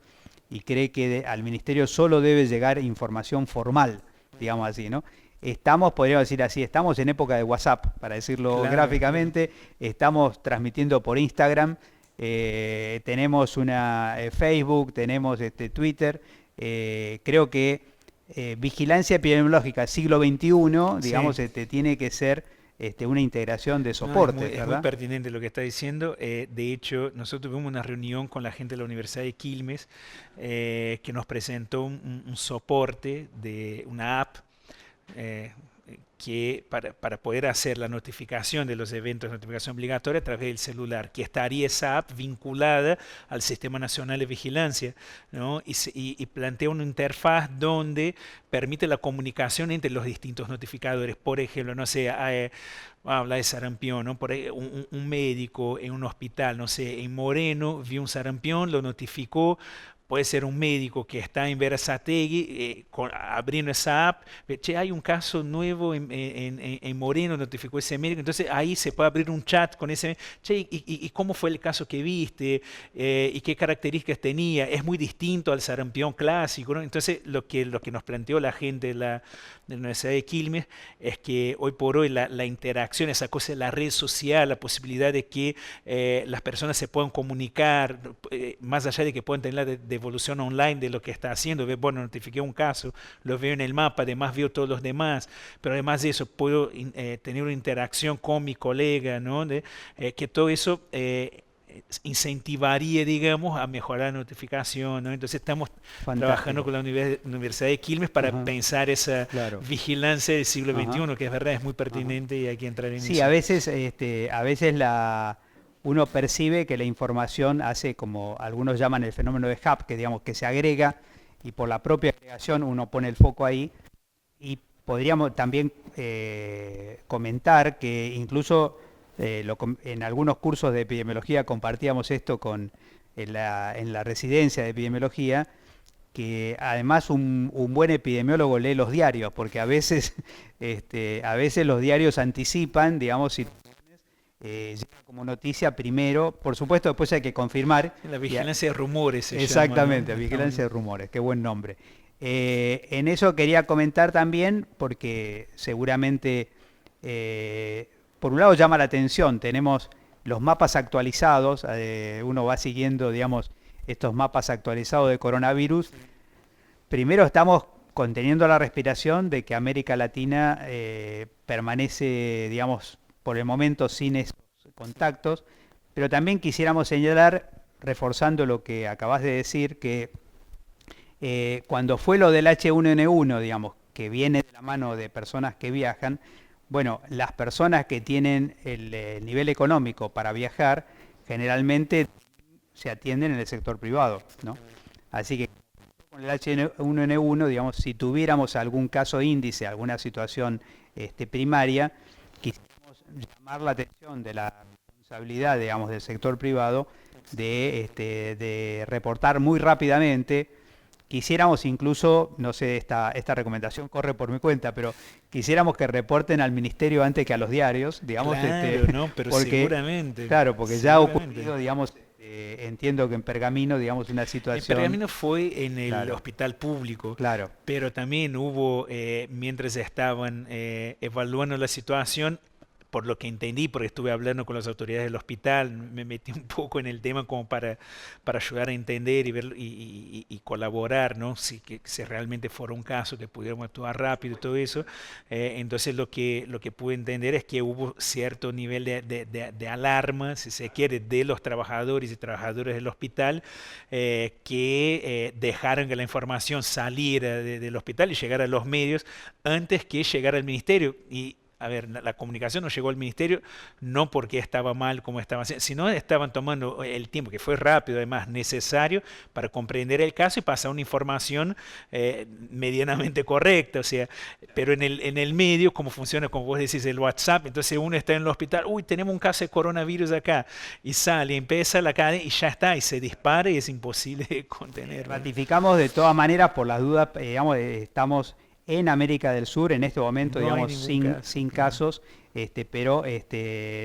y cree que al ministerio solo debe llegar información formal, digamos así, ¿no? estamos, podríamos decir así, estamos en época de WhatsApp, para decirlo Claro. gráficamente, estamos transmitiendo por Instagram, tenemos una Facebook, tenemos Twitter, creo que vigilancia epidemiológica siglo XXI, digamos, Sí. tiene que ser una integración de No, soportes, es muy ¿verdad? pertinente lo que está diciendo. De hecho, nosotros tuvimos una reunión con la gente de la Universidad de Quilmes que nos presentó un soporte de una app eh, que para poder hacer la notificación de los eventos de notificación obligatoria a través del celular, que estaría esa app vinculada al Sistema Nacional de Vigilancia, ¿no? Y plantea una interfaz donde permite la comunicación entre los distintos notificadores. Por ejemplo, no sé, habla de sarampión, ¿no? Por ahí, un médico en un hospital, no sé, en Moreno vio un sarampión, lo notificó. Puede ser un médico que está en Verazategui abriendo esa app, che, hay un caso nuevo en Moreno, notificó ese médico, entonces ahí se puede abrir un chat con ese, che, ¿y cómo fue el caso que viste? ¿Y qué características tenía? Es muy distinto al sarampión clásico, ¿no? Entonces lo que nos planteó la gente de la Universidad de Quilmes es que hoy por hoy la interacción, esa cosa de la red social, la posibilidad de que las personas se puedan comunicar, más allá de que puedan tener la devolución online de lo que está haciendo, bueno, notifiqué un caso, lo veo en el mapa, además veo todos los demás, pero además de eso puedo tener una interacción con mi colega, ¿no? Que todo eso incentivaría, digamos, a mejorar la notificación, ¿no? Entonces estamos trabajando Fantástico. con la Universidad de Quilmes para Ajá, pensar esa claro. vigilancia del siglo Ajá, XXI, que es verdad, es muy ajá. pertinente y hay que entrar en Sí, eso. a veces uno percibe que la información hace como algunos llaman el fenómeno de Hub, que digamos que se agrega y por la propia agregación uno pone el foco ahí. Y podríamos también comentar que incluso en algunos cursos de epidemiología compartíamos esto en la residencia de epidemiología, que además un buen epidemiólogo lee los diarios, porque a veces los diarios anticipan, digamos, si llega como noticia primero, por supuesto después hay que confirmar. La y a- vigilancia de rumores se llama, ¿no? Exactamente, Está vigilancia bueno. de rumores, qué buen nombre. En eso quería comentar también, porque seguramente, por un lado llama la atención, tenemos los mapas actualizados, uno va siguiendo, digamos, estos mapas actualizados de coronavirus. Primero estamos conteniendo la respiración de que América Latina permanece, digamos, por el momento sin esos contactos, pero también quisiéramos señalar, reforzando lo que acabas de decir, que cuando fue lo del H1N1, digamos, que viene de la mano de personas que viajan, bueno, las personas que tienen el nivel económico para viajar generalmente se atienden en el sector privado, ¿no? Así que con el H1N1, digamos, si tuviéramos algún caso índice, alguna situación primaria, quisiéramos llamar la atención de la responsabilidad, digamos, del sector privado de reportar muy rápidamente. Quisiéramos incluso, no sé, esta recomendación corre por mi cuenta, pero quisiéramos que reporten al ministerio antes que a los diarios, digamos, Claro, ¿no? Pero porque, seguramente, claro, porque ya ha seguramente. ocurrido, digamos, entiendo que en Pergamino, digamos, una En situación, Pergamino fue en el claro, hospital público, claro, pero también hubo, mientras estaban evaluando la situación, por lo que entendí, porque estuve hablando con las autoridades del hospital, me metí un poco en el tema como para ayudar a entender y ver y colaborar, ¿no? Si realmente fuera un caso que pudiéramos actuar rápido y todo eso. Entonces lo que pude entender es que hubo cierto nivel de alarma, si se quiere, de los trabajadores y trabajadoras del hospital que dejaron que la información saliera del hospital y llegara a los medios antes que llegara al ministerio. Y a ver, la comunicación no llegó al ministerio no porque estaba mal como estaban haciendo, sino estaban tomando el tiempo, que fue rápido además, necesario para comprender el caso y pasar una información medianamente correcta, o sea, pero en el medio, como funciona, como vos decís, el WhatsApp, entonces uno está en el hospital, uy, tenemos un caso de coronavirus acá, y sale, empieza la cadena y ya está, y se dispara y es imposible contenerlo, ¿no? ratificamos de todas maneras, por las dudas, digamos, estamos en América del Sur en este momento, No hay digamos, ningún caso, sin claro. casos, pero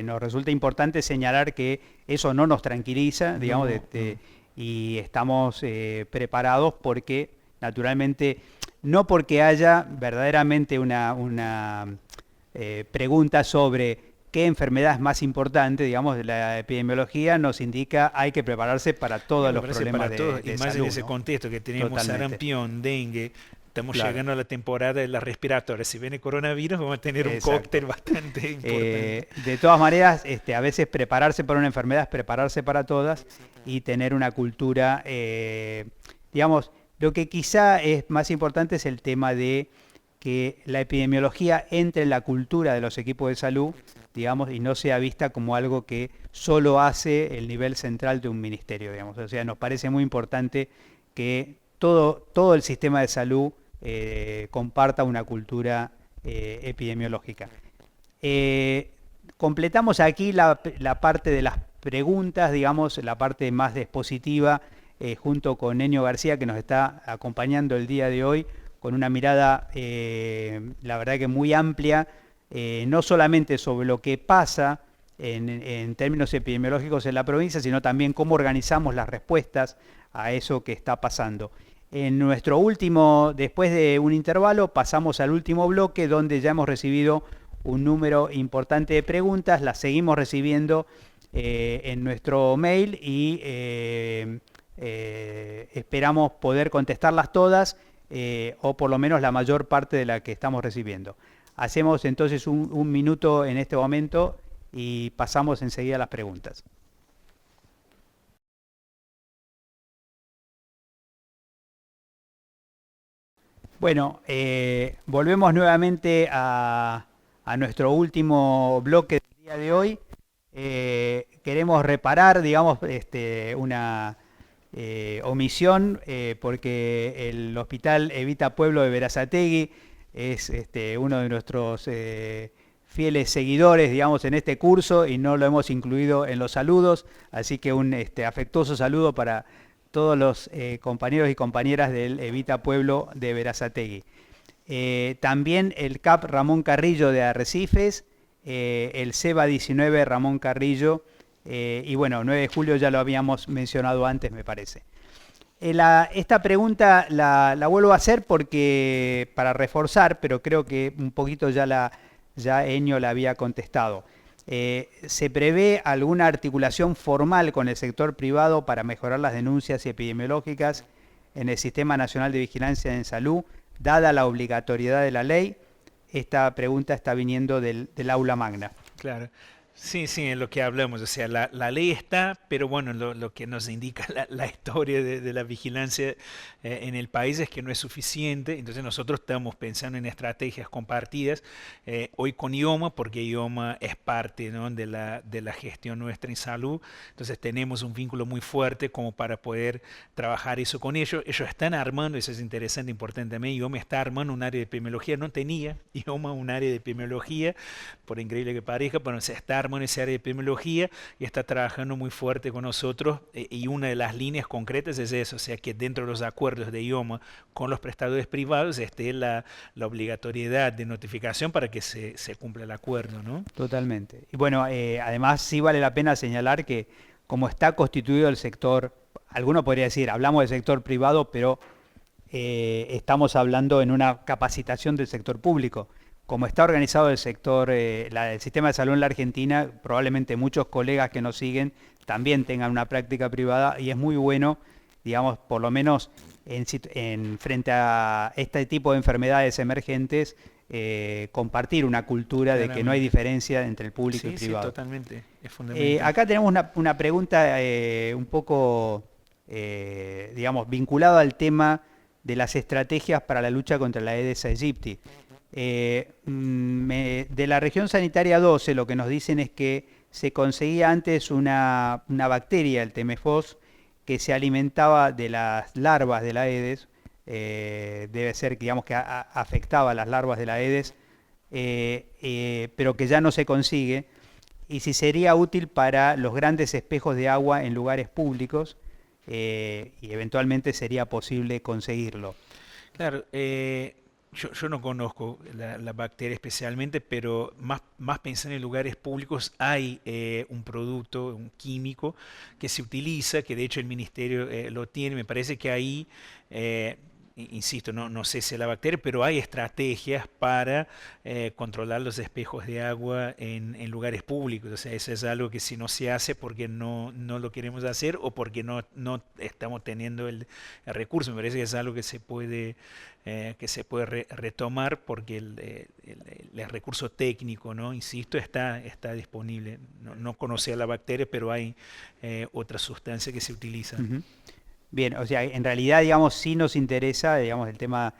nos resulta importante señalar que eso no nos tranquiliza, digamos, No, no. y estamos preparados porque, naturalmente, no porque haya verdaderamente una pregunta sobre qué enfermedad es más importante, digamos, de la epidemiología nos indica hay que prepararse para Y todos me los parece problemas para todos, y de más en salud, ese ¿no? contexto que tenemos Totalmente, sarampión, dengue, estamos claro, llegando a la temporada de las respiratorias. Si viene coronavirus, vamos a tener un exacto. cóctel bastante importante. De todas maneras, a veces prepararse para una enfermedad es prepararse para todas y tener una cultura, digamos, lo que quizá es más importante es el tema de que la epidemiología entre en la cultura de los equipos de salud, digamos, y no sea vista como algo que solo hace el nivel central de un ministerio, digamos. O sea, nos parece muy importante que todo el sistema de salud comparta una cultura epidemiológica. Eh, Completamos aquí la parte de las preguntas, digamos, la parte más expositiva, junto con Enio García, que nos está acompañando el día de hoy, con una mirada, la verdad que muy amplia, no solamente sobre lo que pasa en términos epidemiológicos en la provincia, sino también cómo organizamos las respuestas a eso que está pasando. En nuestro último, después de un intervalo, pasamos al último bloque donde ya hemos recibido un número importante de preguntas, las seguimos recibiendo en nuestro mail y esperamos poder contestarlas todas o por lo menos la mayor parte de la que estamos recibiendo. Hacemos entonces un minuto en este momento y pasamos enseguida a las preguntas. Bueno, volvemos nuevamente a nuestro último bloque del día de hoy. Queremos reparar, digamos, una omisión, porque el Hospital Evita Pueblo de Berazategui es uno de nuestros fieles seguidores, digamos, en este curso y no lo hemos incluido en los saludos, así que un afectuoso saludo para todos los compañeros y compañeras del Evita Pueblo de Berazategui. También el CAP Ramón Carrillo de Arrecifes, el CEBA 19 Ramón Carrillo, y bueno, 9 de julio ya lo habíamos mencionado antes, me parece. Esta pregunta la vuelvo a hacer porque para reforzar, pero creo que un poquito ya Enio la había contestado. ¿Se prevé alguna articulación formal con el sector privado para mejorar las denuncias epidemiológicas en el Sistema Nacional de Vigilancia en Salud, dada la obligatoriedad de la ley? Esta pregunta está viniendo del aula magna. Claro. Sí, sí, en lo que hablamos, o sea, la ley está, pero bueno, lo que nos indica la historia de la vigilancia en el país es que no es suficiente, entonces nosotros estamos pensando en estrategias compartidas, hoy con IOMA, porque IOMA es parte, ¿no?, de la gestión nuestra en salud, entonces tenemos un vínculo muy fuerte como para poder trabajar eso con ellos. Ellos están armando, eso es interesante, importante también, IOMA está armando un área de epidemiología, no tenía IOMA un área de epidemiología, por increíble que parezca, pero se está armando ese área de epidemiología y está trabajando muy fuerte con nosotros, y una de las líneas concretas es eso, o sea que dentro de los acuerdos de IOMA con los prestadores privados esté la obligatoriedad de notificación para que se cumpla el acuerdo, ¿no? Totalmente. Y bueno, además sí vale la pena señalar que como está constituido el sector, alguno podría decir, hablamos del sector privado, pero estamos hablando en una capacitación del sector público. Como está organizado el sector, el sistema de salud en la Argentina, probablemente muchos colegas que nos siguen también tengan una práctica privada y es muy bueno, digamos, por lo menos frente a este tipo de enfermedades emergentes, compartir una cultura de que no hay Claramente. diferencia entre el público y Sí, sí, privado. totalmente, es fundamental. Acá tenemos una pregunta un poco, digamos, vinculada al tema de las estrategias para la lucha contra la Aedes aegypti. De la región sanitaria 12 lo que nos dicen es que se conseguía antes una bacteria, el Temefos, que se alimentaba de las larvas de la Aedes, debe ser, digamos, que afectaba a las larvas de la Aedes, pero que ya no se consigue, y si sería útil para los grandes espejos de agua en lugares públicos, y eventualmente sería posible conseguirlo. Claro, yo no conozco la bacteria especialmente, pero más pensando en lugares públicos, hay un producto, un químico que se utiliza, que de hecho el ministerio lo tiene. Me parece que ahí insisto, no sé si es la bacteria, pero hay estrategias para controlar los espejos de agua en lugares públicos. O sea, eso es algo que si no se hace porque no lo queremos hacer o porque no estamos teniendo el recurso. Me parece que es algo que se puede retomar porque el recurso técnico, ¿no? Insisto, está disponible. No conocía la bacteria, pero hay otras sustancias que se utilizan. Ujú. Bien, o sea, en realidad, digamos, sí nos interesa, digamos, el tema,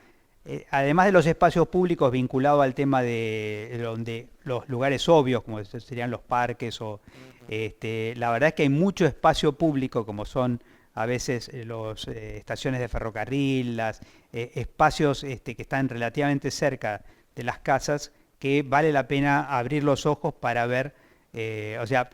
además de los espacios públicos vinculados al tema de donde los lugares obvios, como serían los parques o, la verdad es que hay mucho espacio público, como son a veces los estaciones de ferrocarril, las espacios que están relativamente cerca de las casas, que vale la pena abrir los ojos para ver, o sea,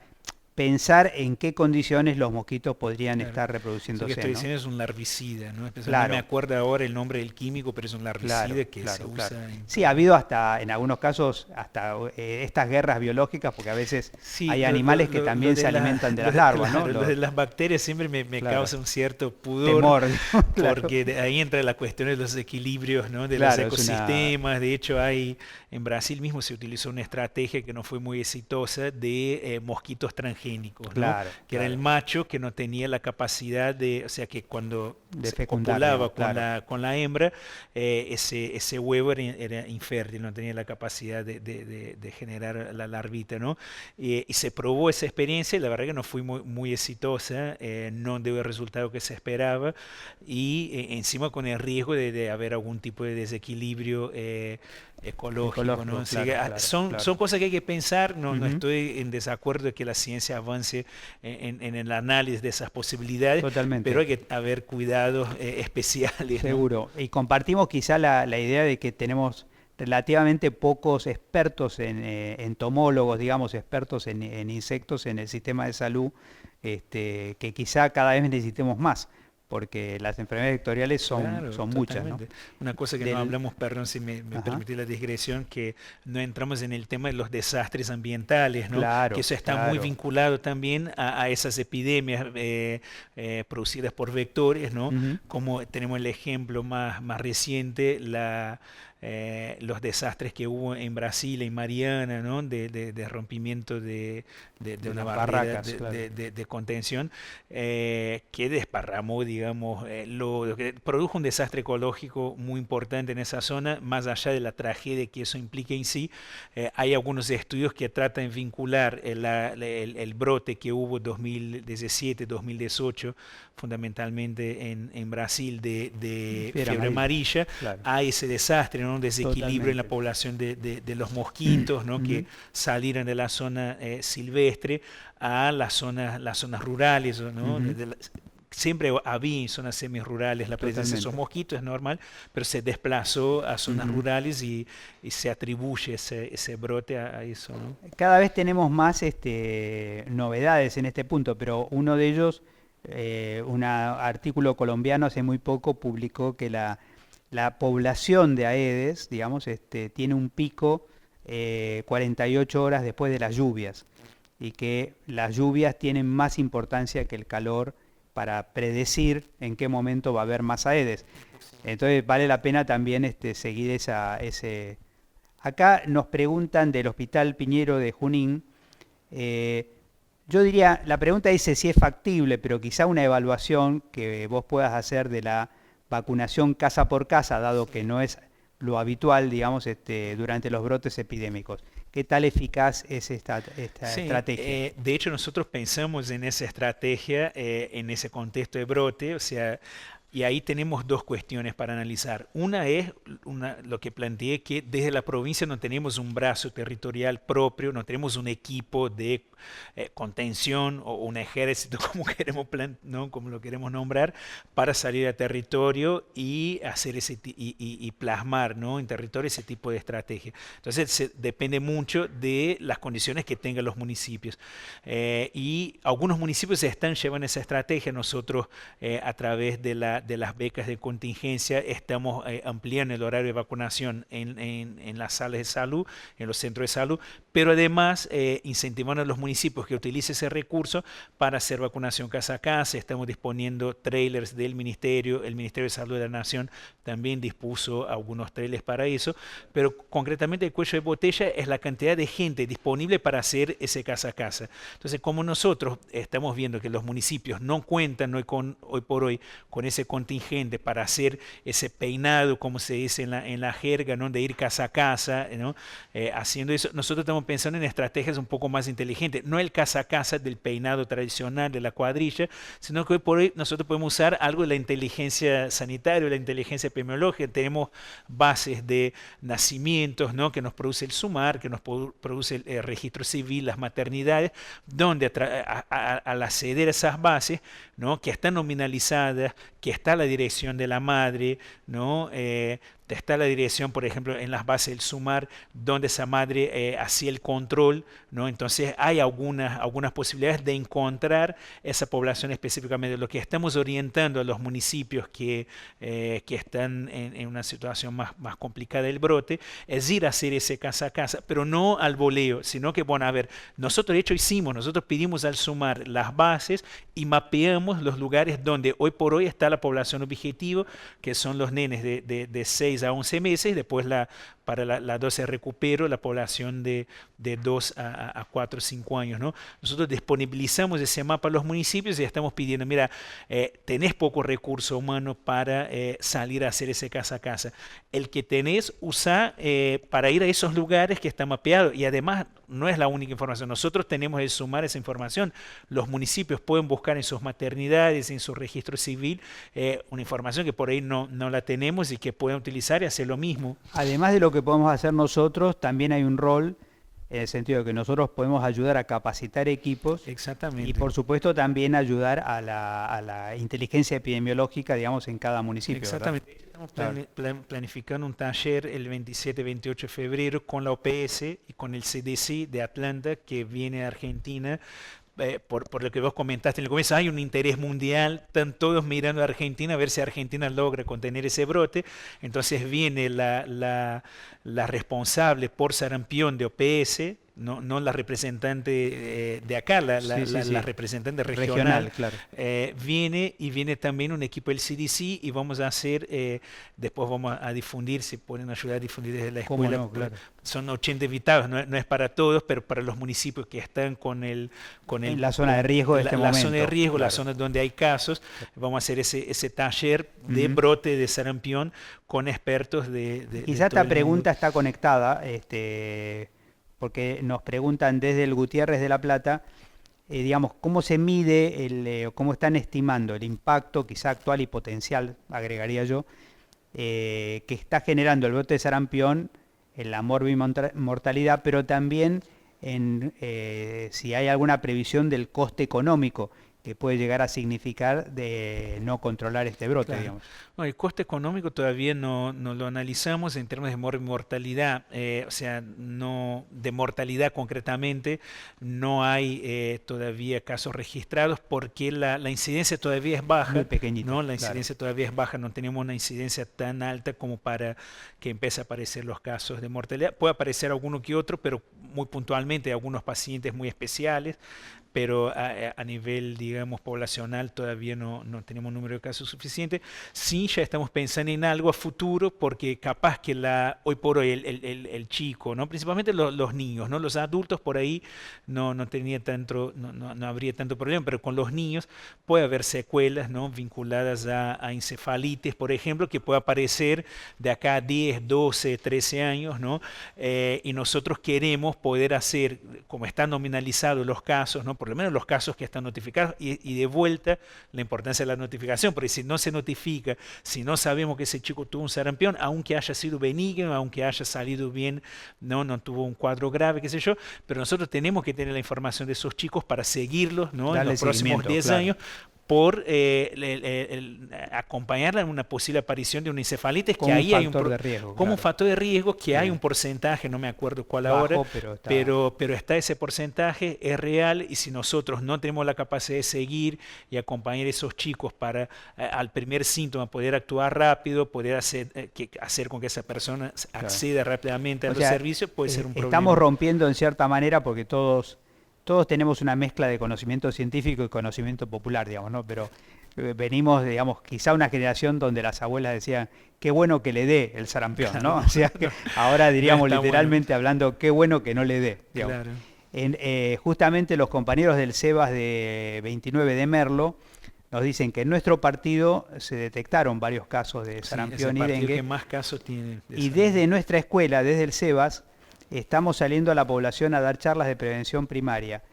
pensar en qué condiciones los mosquitos podrían Claro. estar Eso que reproduciéndose, estoy ¿no? diciendo es un larvicida, ¿no? No me Claro, acuerdo ahora el nombre del químico, pero es un larvicida claro, que se claro, claro. usa en Sí, ha habido hasta, en algunos casos, hasta estas guerras biológicas, porque a veces Sí, hay animales que lo también se de alimentan de las claro, larvas, ¿no? lo de las bacterias siempre me Claro, causa un cierto pudor temor, digamos, claro, porque ahí entra la cuestión de los equilibrios, ¿no? De los claro, es una, ecosistemas. De hecho, en Brasil mismo se utilizó una estrategia que no fue muy exitosa de mosquitos transgénicos, ¿no? claro, Que era el claro, macho que no tenía la capacidad de, o sea, que cuando de se fecundar, digamos, copulaba claro. con la hembra, ese huevo era infértil, no tenía la capacidad de generar la larvita, ¿no? Y se probó esa experiencia y la verdad que no fue muy exitosa, no dio el resultado que se esperaba y encima con el riesgo de haber algún tipo de desequilibrio ecológico, ¿no? Ecológico, Así que claro, claro, claro. son cosas que hay que pensar, no Ujú, estoy en desacuerdo de que la ciencia avance en el análisis de esas posibilidades, pero totalmente. hay que haber cuidados especiales, ¿no? Seguro. Y compartimos quizá la idea de que tenemos relativamente pocos expertos en entomólogos, digamos, expertos en insectos en el sistema de salud, que quizá cada vez necesitemos más, porque las enfermedades vectoriales Claro, son muchas, ¿no? totalmente. Una cosa que no Del, hablamos, perdón si me ajá, permití la digresión, que no entramos en el tema de los desastres ambientales, ¿no? Que claro, eso está muy claro. vinculado también a esas epidemias producidas por vectores, ¿no? Ujú, Como tenemos el ejemplo más reciente, los desastres que hubo en Brasil, en Mariana, ¿no? De rompimiento de de una las barrera barracas, claro. de contención que desparramó, digamos, lo que produjo un desastre ecológico muy importante en esa zona, más allá de la tragedia que eso implica en sí. Hay algunos estudios que tratan de vincular el brote que hubo 2017-2018, fundamentalmente en Brasil, de Fiebre fiebre amarilla, amarilla, claro, a ese desastre, ¿no? Un desequilibrio en la totalmente. población de los mosquitos, ¿no? Que Ujú, salieron de la zona silvestre a las zonas rurales, ¿no? ujú, Siempre había en zonas semirurales la presencia de esos totalmente. mosquitos, es normal, pero se desplazó a zonas Ujú. rurales y se atribuye ese brote a eso, ¿no? Cada vez tenemos más novedades en este punto, pero uno de ellos, un artículo colombiano hace muy poco publicó que la población de Aedes, digamos, tiene un pico 48 horas después de las lluvias y que las lluvias tienen más importancia que el calor para predecir en qué momento va a haber más Aedes. Entonces vale la pena también seguir ese. Acá nos preguntan del Hospital Piñero de Junín. eh, yo diría, la pregunta dice si es factible, pero quizá una evaluación que vos puedas hacer de la vacunación casa por casa, dado que no es lo habitual, digamos, durante los brotes epidémicos. ¿Qué tal eficaz es esta Sí, estrategia? de hecho nosotros pensamos en esa estrategia, en ese contexto de brote, o sea, y ahí tenemos dos cuestiones para analizar. Una es lo que planteé, que desde la provincia no tenemos un brazo territorial propio, no tenemos un equipo de contención o un ejército, como ¿no? Como lo queremos nombrar, para salir a territorio y hacer y plasmar, ¿no? En territorio ese tipo de estrategia. Entonces depende mucho de las condiciones que tengan los municipios. Y algunos municipios están llevando esa estrategia. Nosotros a través de las becas de contingencia, estamos ampliando el horario de vacunación en las salas de salud, en los centros de salud, pero además incentivando a los municipios que utilicen ese recurso para hacer vacunación casa a casa. Estamos disponiendo trailers del Ministerio, el Ministerio de Salud de la Nación también dispuso algunos trailers para eso, pero concretamente el cuello de botella es la cantidad de gente disponible para hacer ese casa a casa. Entonces, como nosotros estamos viendo que los municipios no cuentan hoy por hoy con ese contingente para hacer ese peinado, como se dice en la jerga, ¿no? De ir casa a casa, ¿no? Haciendo eso, nosotros estamos pensando en estrategias un poco más inteligentes, no el casa a casa del peinado tradicional de la cuadrilla, sino que hoy por hoy nosotros podemos usar algo de la inteligencia sanitaria, la inteligencia epidemiológica. Tenemos bases de nacimientos, ¿no? Que nos produce el SUMAR, que nos produce el registro civil, las maternidades, donde al acceder a esas bases, ¿no? Que están nominalizadas, que está la dirección de la madre, ¿no? Está la dirección, por ejemplo, en las bases del SUMAR, donde esa madre hacía el control, ¿no? Entonces hay algunas posibilidades de encontrar esa población específicamente. Lo que estamos orientando a los municipios que están en una situación más complicada del brote es ir a hacer ese casa a casa, pero no al voleo, sino que, bueno, a ver, nosotros de hecho nosotros pedimos al SUMAR las bases y mapeamos los lugares donde hoy por hoy está la población objetivo, que son los nenes de 6 a 11 meses, después para la dosis de recupero, la población de 2 a 4 o 5 años, ¿no? Nosotros disponibilizamos ese mapa a los municipios y estamos pidiendo, mira, tenés poco recurso humano para salir a hacer ese casa a casa. El que tenés, usa para ir a esos lugares que está mapeado, y además no es la única información. Nosotros tenemos que sumar esa información. Los municipios pueden buscar en sus maternidades, en su registro civil, una información que por ahí no la tenemos y que pueden utilizar y hacer lo mismo. Además de lo que podemos hacer nosotros, también hay un rol en el sentido de que nosotros podemos ayudar a capacitar equipos. Exactamente. Y por supuesto también ayudar a la inteligencia epidemiológica, digamos, en cada municipio. Exactamente. ¿Verdad? Estamos planificando un taller el 27-28 de febrero con la OPS y con el CDC de Atlanta, que viene a Argentina. Por lo que vos comentaste en el comienzo, hay un interés mundial, están todos mirando a Argentina a ver si Argentina logra contener ese brote. Entonces viene la responsable por sarampión de OPS, no la representante de acá, la representante regional, claro. Viene también un equipo del CDC y vamos a hacer, después vamos a difundir, si pueden ayudar a difundir desde la escuela. No, claro. Son 80 invitados, no es para todos, pero para los municipios que están en la zona de riesgo de este momento. La zona de riesgo, claro. la zona donde hay casos, vamos a hacer ese taller de brote de sarampión con expertos de Quizá esta pregunta está conectada, porque nos preguntan desde el Gutiérrez de La Plata, digamos, ¿cómo se mide, cómo están estimando el impacto, quizá actual y potencial, agregaría yo, que está generando el brote de sarampión en la morbimortalidad, pero también en si hay alguna previsión del coste económico que puede llegar a significar de no controlar este brote, claro. digamos? No, el coste económico todavía no lo analizamos en términos de mortalidad, o sea, no de mortalidad concretamente, no hay todavía casos registrados porque la incidencia todavía es baja. Muy pequeñita, ¿no? La incidencia todavía es baja, no tenemos una incidencia tan alta como para que empiece a aparecer los casos de mortalidad. Puede aparecer alguno que otro, pero muy puntualmente, algunos pacientes muy especiales, pero a nivel, digamos, poblacional todavía no tenemos un número de casos suficiente. Sí, ya estamos pensando en algo a futuro, porque capaz que hoy por hoy el chico, ¿no? Principalmente los niños, ¿no? Los adultos por ahí no habría tanto problema, pero con los niños puede haber secuelas, ¿no? Vinculadas a encefalitis, por ejemplo, que puede aparecer de acá a 10, 12, 13 años, ¿no? Y nosotros queremos poder hacer, como están nominalizados los casos, ¿no? Por lo menos los casos que están notificados, y de vuelta la importancia de la notificación, porque si no se notifica, si no sabemos que ese chico tuvo un sarampión, aunque haya sido benigno, aunque haya salido bien, no tuvo un cuadro grave, qué sé yo, pero nosotros tenemos que tener la información de esos chicos para seguirlos, ¿no? En los próximos 10 años, por acompañarla en una posible aparición de una encefalitis, Como que un ahí hay un factor de riesgo, como un claro. factor de riesgo, que hay Sí. un porcentaje, no me acuerdo cuál ahora, Bajo, pero está. pero está ese porcentaje, es real, y si nosotros no tenemos la capacidad de seguir y acompañar a esos chicos para al primer síntoma poder actuar rápido, poder hacer con que esa persona Claro. acceda rápidamente a O los sea, servicios, puede ser un estamos problema. rompiendo en cierta manera porque todos tenemos una mezcla de conocimiento científico y conocimiento popular, digamos, ¿no? Pero venimos, digamos, quizá una generación donde las abuelas decían, qué bueno que le dé el sarampión, Claro, ¿no? no, O sea, que no, ahora no diríamos está bueno. literalmente hablando, qué bueno que no le dé, digamos. Claro. Justamente los compañeros del SEBAS de 29 de Merlo nos dicen que en nuestro partido se detectaron varios casos de Sí, es el sarampión y partido que dengue, más casos tiene de y sarampión. desde nuestra escuela, desde el SEBAS, estamos saliendo a la población a dar charlas de prevención primaria.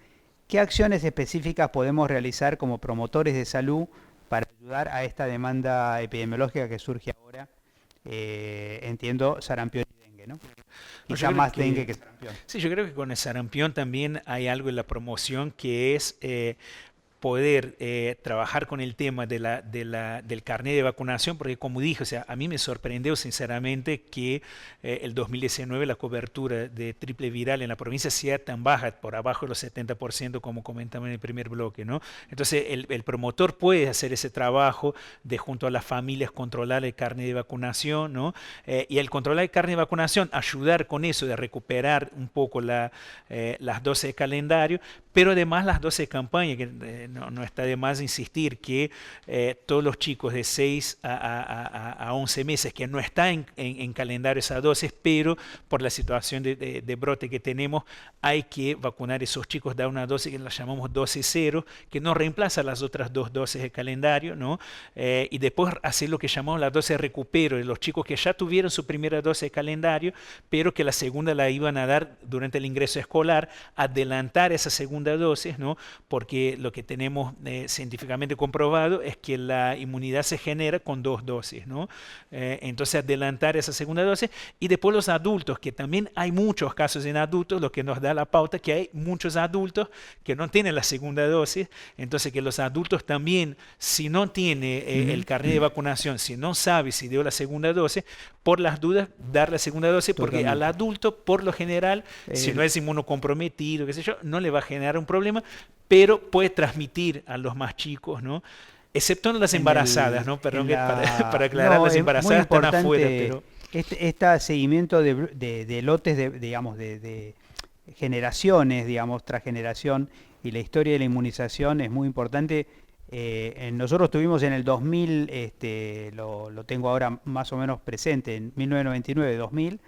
¿Qué acciones específicas podemos realizar como promotores de salud para ayudar a esta demanda epidemiológica que surge ahora? Entiendo, sarampión y dengue, ¿no? No, yo Quizá creo más dengue que que sarampión. sí, yo creo que con el sarampión también hay algo en la promoción, que es poder trabajar con el tema del carnet de vacunación, porque como dije, o sea, a mí me sorprendió sinceramente que el 2019 la cobertura de triple viral en la provincia sea tan baja, por abajo de los 70%, como comentamos en el primer bloque, ¿no? Entonces el promotor puede hacer ese trabajo de, junto a las familias, controlar el carnet de vacunación, ¿no? Y al controlar el carnet de vacunación, ayudar con eso de recuperar un poco las dosis de calendario, pero además las 12 campañas, que no está de más insistir que todos los chicos de 6 a 11 meses que no están en calendario esas dosis, pero por la situación de brote que tenemos, hay que vacunar a esos chicos, dar una dosis que la llamamos dosis cero, que no reemplaza las otras dos dosis de calendario, ¿no? Y después hacer lo que llamamos la dosis de recupero de los chicos que ya tuvieron su primera dosis de calendario, pero que la segunda la iban a dar durante el ingreso escolar, adelantar esa segunda dosis, ¿no? Porque lo que tenemos científicamente comprobado es que la inmunidad se genera con 2 dosis, ¿no? Entonces adelantar esa segunda dosis, y después los adultos, que también hay muchos casos en adultos, lo que nos da la pauta que hay muchos adultos que no tienen la segunda dosis, entonces que los adultos también, si no tiene el carnet de vacunación, si no sabe si dio la segunda dosis, por las dudas dar la segunda dosis, porque al Totalmente. adulto, por lo general, si no El- es inmunocomprometido, qué sé yo, no le va a generar un problema, pero puede transmitir a los más chicos, ¿no? Excepto en las en embarazadas, ¿no? Perdón en que para la, aclarar, no, las es muy embarazadas están afuera, importante pero este seguimiento de lotes, digamos, de generaciones, digamos, tras generación, y la historia de la inmunización es muy importante. Nosotros tuvimos en el 2000, lo tengo ahora más o menos presente, en 1999-2000,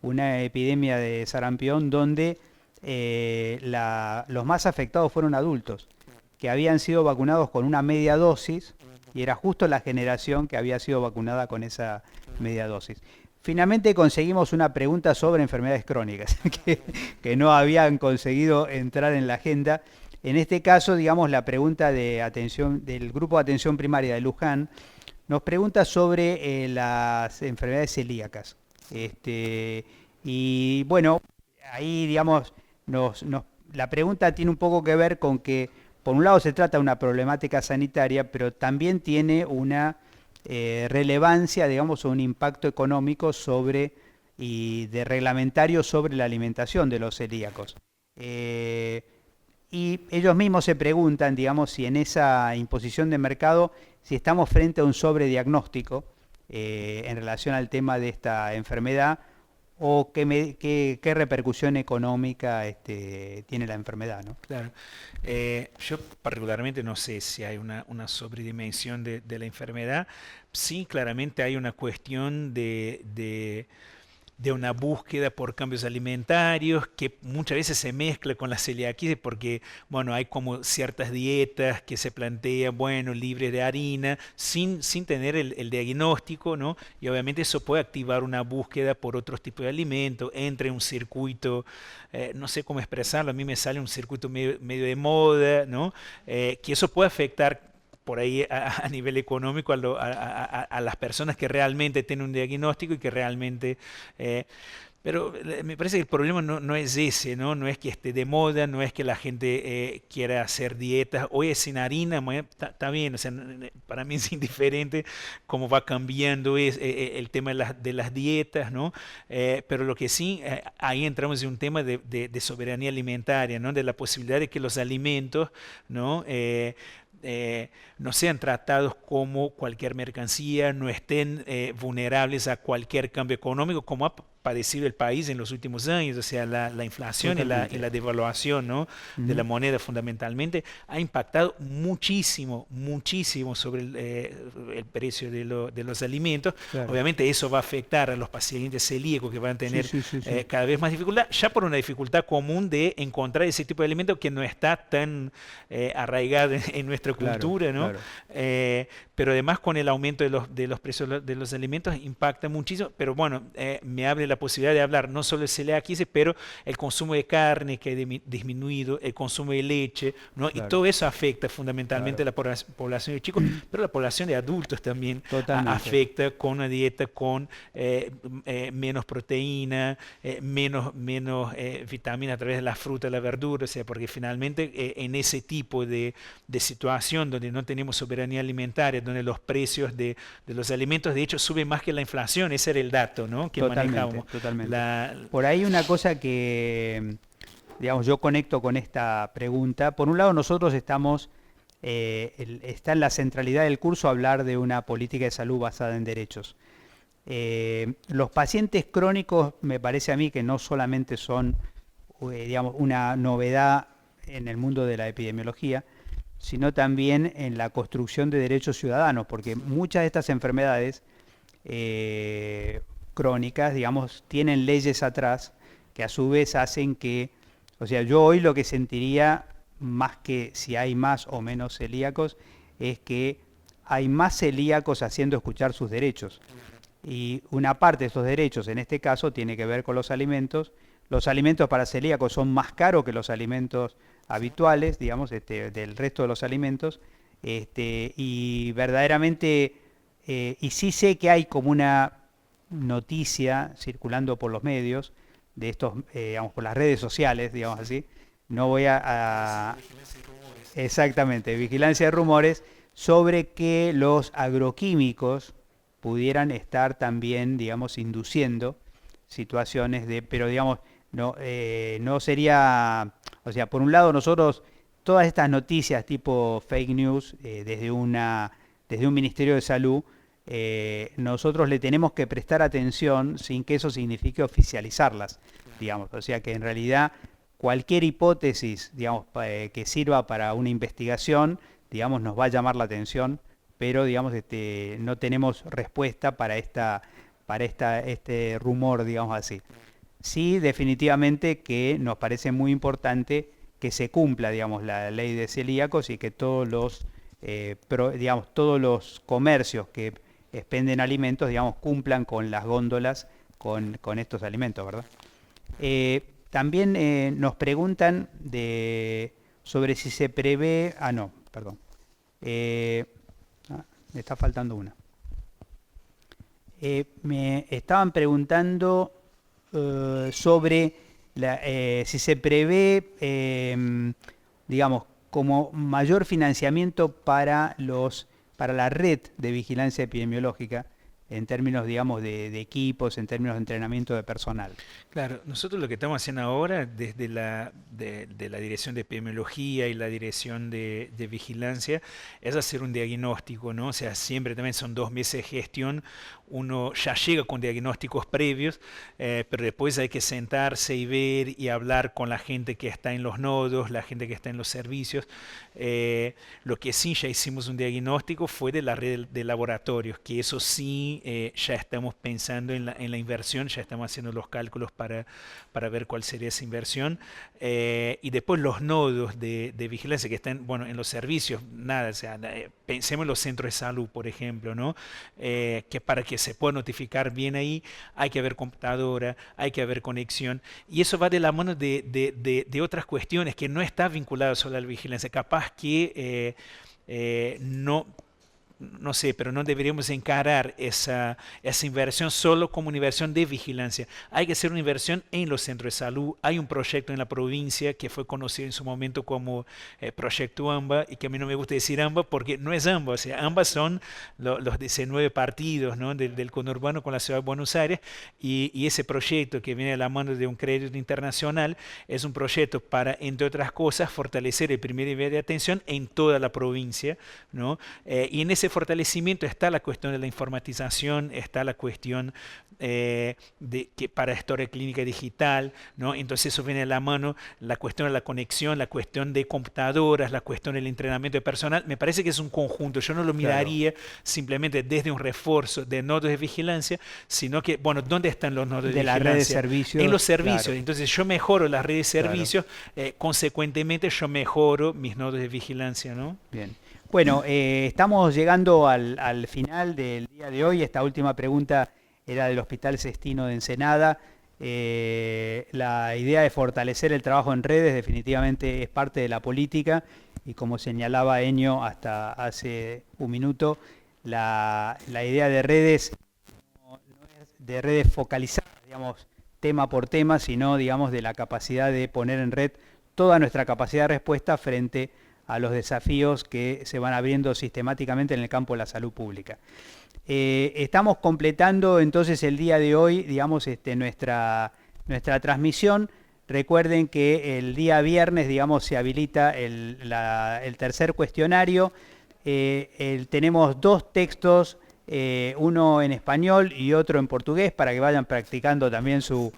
una epidemia de sarampión donde los más afectados fueron adultos que habían sido vacunados con una media dosis, y era justo la generación que había sido vacunada con esa media dosis. Finalmente conseguimos una pregunta sobre enfermedades crónicas, que no habían conseguido entrar en la agenda. En este caso, digamos, la pregunta de atención del Grupo de Atención Primaria de Luján nos pregunta sobre las enfermedades celíacas. Y bueno, ahí, digamos, la pregunta tiene un poco que ver con que, por un lado, se trata de una problemática sanitaria, pero también tiene una relevancia, digamos, o un impacto económico sobre y de reglamentario sobre la alimentación de los celíacos. Eh, y ellos mismos se preguntan, digamos, si en esa imposición de mercado, si estamos frente a un sobrediagnóstico en relación al tema de esta enfermedad, o qué repercusión económica tiene la enfermedad, ¿no? claro. Yo particularmente no sé si hay una sobredimensión de la enfermedad. Sí, claramente hay una cuestión de una búsqueda por cambios alimentarios que muchas veces se mezcla con la celiaquía, porque, bueno, hay como ciertas dietas que se plantean, bueno, libre de harina, sin tener el diagnóstico, ¿no? Y obviamente eso puede activar una búsqueda por otros tipos de alimentos, entre un circuito, no sé cómo expresarlo, a mí me sale un circuito medio de moda, ¿no? Que eso puede afectar por ahí a nivel económico a las personas que realmente tienen un diagnóstico y que realmente... Pero me parece que el problema no es ese, ¿no? No es que esté de moda, no es que la gente quiera hacer dietas. Hoy es sin harina, está bien, o sea, para mí es indiferente cómo va cambiando el tema de las dietas, ¿no? Pero lo que sí, ahí entramos en un tema de soberanía alimentaria, ¿no? De la posibilidad de que los alimentos, ¿no? No sean tratados como cualquier mercancía, no estén vulnerables a cualquier cambio económico, como ha padecido el país en los últimos años, o sea, la inflación y Totalmente. la devaluación, ¿no? De la Ujú. moneda fundamentalmente ha impactado muchísimo, muchísimo sobre el precio de los alimentos. Claro. Obviamente eso va a afectar a los pacientes celíacos que van a Sí, tener sí, sí, sí. cada vez más dificultad, ya por una dificultad común de encontrar ese tipo de alimento que no está tan arraigado en nuestra Claro, cultura, ¿no? claro. Pero además con el aumento de los precios de los alimentos impacta muchísimo, pero bueno, me abre la posibilidad de hablar no solo de celiaquia, pero el consumo de carne que ha disminuido, el consumo de leche, ¿no? Y Claro, todo eso afecta fundamentalmente claro. a la población de chicos, pero la población de adultos también Totalmente. afecta con una dieta con menos proteína, menos vitamina a través de la fruta y la verdura, o sea, porque finalmente en ese tipo de situación donde no tenemos soberanía alimentaria, donde los precios de los alimentos de hecho suben más que la inflación, ese era el dato, ¿no? Que Totalmente, manejábamos. totalmente. La, Por ahí una cosa que, digamos, yo conecto con esta pregunta. Por un lado, nosotros estamos, está en la centralidad del curso hablar de una política de salud basada en derechos. Los pacientes crónicos, me parece a mí que no solamente son, digamos, una novedad en el mundo de la epidemiología, sino también en la construcción de derechos ciudadanos, porque muchas de estas enfermedades eh, crónicas, digamos, tienen leyes atrás que a su vez hacen que, o sea, yo hoy lo que sentiría, más que si hay más o menos celíacos, es que hay más celíacos haciendo escuchar sus derechos. Y una parte de estos derechos, en este caso, tiene que ver con los alimentos. Los alimentos para celíacos son más caros que los alimentos habituales, digamos, del resto de los alimentos. Y verdaderamente, y sí sé que hay como una noticia circulando por los medios, de estos, digamos, por las redes sociales, digamos así. No voy exactamente, vigilancia de rumores sobre que los agroquímicos pudieran estar también, digamos, induciendo situaciones de, pero digamos, no, no sería, o sea, por un lado nosotros, todas estas noticias tipo fake news, desde un Ministerio de Salud, nosotros le tenemos que prestar atención sin que eso signifique oficializarlas, digamos, o sea que en realidad cualquier hipótesis, digamos, que sirva para una investigación, digamos, nos va a llamar la atención, pero digamos, no tenemos respuesta para este rumor, digamos así. Sí, definitivamente que nos parece muy importante que se cumpla, digamos, la ley de celíacos y que digamos, todos los comercios que expenden alimentos, digamos, cumplan con las góndolas con estos alimentos, ¿verdad? También nos preguntan sobre si se prevé, no, perdón, eh, me está faltando una. Me estaban preguntando sobre si se prevé, digamos, como mayor financiamiento para la red de vigilancia epidemiológica en términos, digamos, de equipos, en términos de entrenamiento de personal. Claro, nosotros lo que estamos haciendo ahora desde de la Dirección de Epidemiología y la Dirección de Vigilancia es hacer un diagnóstico, ¿no? O sea, siempre también son 2 meses de gestión, uno ya llega con diagnósticos previos, pero después hay que sentarse y ver y hablar con la gente que está en los nodos, la gente que está en los servicios. Lo que sí ya hicimos un diagnóstico fue de la red de laboratorios, que eso sí ya estamos pensando en la inversión, ya estamos haciendo los cálculos para ver cuál sería esa inversión. Y después los nodos de vigilancia que están, bueno, en los servicios, nada, o sea, pensemos en los centros de salud, por ejemplo, ¿no? Que para que se pueda notificar bien ahí hay que haber computadora, hay que haber conexión, y eso va de la mano de otras cuestiones que no está vinculado solo a la vigilancia, capaz que no no sé, pero no deberíamos encarar esa inversión solo como una inversión de vigilancia. Hay que hacer una inversión en los centros de salud. Hay un proyecto en la provincia que fue conocido en su momento como Proyecto AMBA, y que a mí no me gusta decir AMBA porque no es AMBA, o sea, AMBA son los 19 partidos, ¿no?, del conurbano con la ciudad de Buenos Aires, y ese proyecto que viene de la mano de un crédito internacional es un proyecto para, entre otras cosas, fortalecer el primer nivel de atención en toda la provincia, ¿no? Y en ese fortalecimiento está la cuestión de la informatización, está la cuestión de que para historia clínica digital, ¿no? Entonces eso viene de la mano, la cuestión de la conexión, la cuestión de computadoras, la cuestión del entrenamiento de personal. Me parece que es un conjunto. Yo no lo miraría simplemente desde un refuerzo de nodos de vigilancia, sino que, bueno, ¿dónde están los nodos de vigilancia? De la red de servicios. En los servicios. Claro. Entonces yo mejoro las redes de servicios, consecuentemente yo mejoro mis nodos de vigilancia, ¿no? Bien. Bueno, estamos llegando al final del día de hoy. Esta última pregunta era del Hospital Sestino de Ensenada. La idea de fortalecer el trabajo en redes definitivamente es parte de la política, y como señalaba Enio hasta hace un minuto, la idea de redes no es de redes focalizadas, digamos, tema por tema, sino, digamos, de la capacidad de poner en red toda nuestra capacidad de respuesta frente a los desafíos que se van abriendo sistemáticamente en el campo de la salud pública. Estamos completando entonces el día de hoy, digamos, nuestra transmisión. Recuerden que el día viernes, digamos, se habilita el tercer cuestionario. Tenemos dos textos, uno en español y otro en portugués, para que vayan practicando también su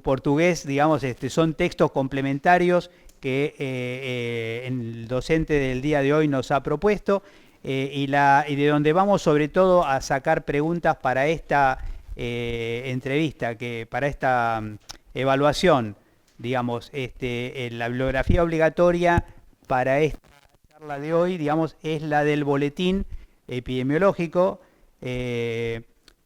portugués. Digamos, son textos complementarios que el docente del día de hoy nos ha propuesto, y de donde vamos sobre todo a sacar preguntas para esta entrevista, para esta evaluación, digamos, la bibliografía obligatoria para esta charla de hoy, digamos, es la del boletín epidemiológico.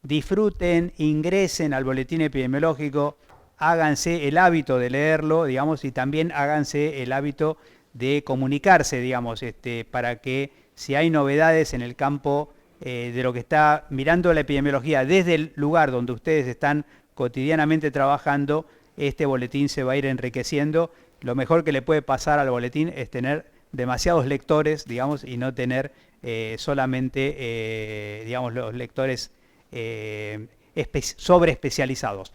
Disfruten, ingresen al boletín epidemiológico, háganse el hábito de leerlo, digamos, y también háganse el hábito de comunicarse, digamos, para que si hay novedades en el campo de lo que está mirando la epidemiología desde el lugar donde ustedes están cotidianamente trabajando, este boletín se va a ir enriqueciendo. Lo mejor que le puede pasar al boletín es tener demasiados lectores, digamos, y no tener solamente, digamos, los lectores sobre especializados.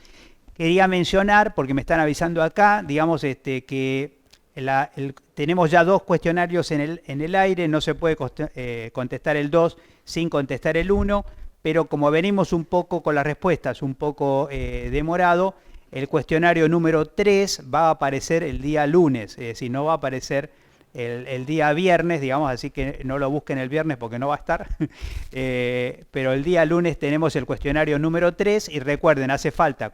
Quería mencionar, porque me están avisando acá, digamos, que tenemos ya dos cuestionarios en el aire. No se puede contestar el 2 sin contestar el 1, pero como venimos un poco con las respuestas, un poco demorado, el cuestionario número 3 va a aparecer el día lunes, es decir, no va a aparecer el día viernes, digamos, así que no lo busquen el viernes porque no va a estar. Pero el día lunes tenemos el cuestionario número 3, y recuerden, hace falta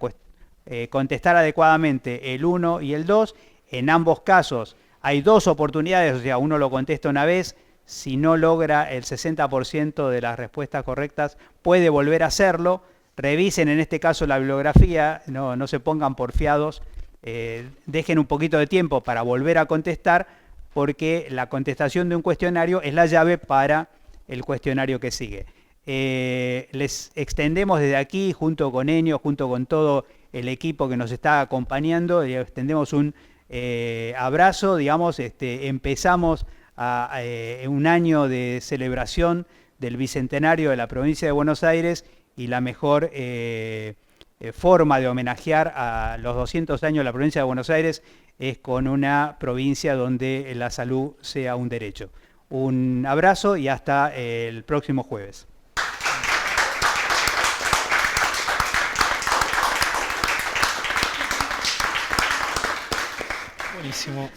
contestar adecuadamente el 1 y el 2. En ambos casos hay dos oportunidades, o sea, uno lo contesta una vez. Si no logra el 60% de las respuestas correctas, puede volver a hacerlo. Revisen en este caso la bibliografía, no se pongan porfiados, dejen un poquito de tiempo para volver a contestar, porque la contestación de un cuestionario es la llave para el cuestionario que sigue. Les extendemos desde aquí, junto con Enio, junto con todo el equipo que nos está acompañando, y extendemos un abrazo, digamos. Empezamos un año de celebración del bicentenario de la provincia de Buenos Aires, y la mejor forma de homenajear a los 200 años de la provincia de Buenos Aires es con una provincia donde la salud sea un derecho. Un abrazo y hasta el próximo jueves. Buenísimo.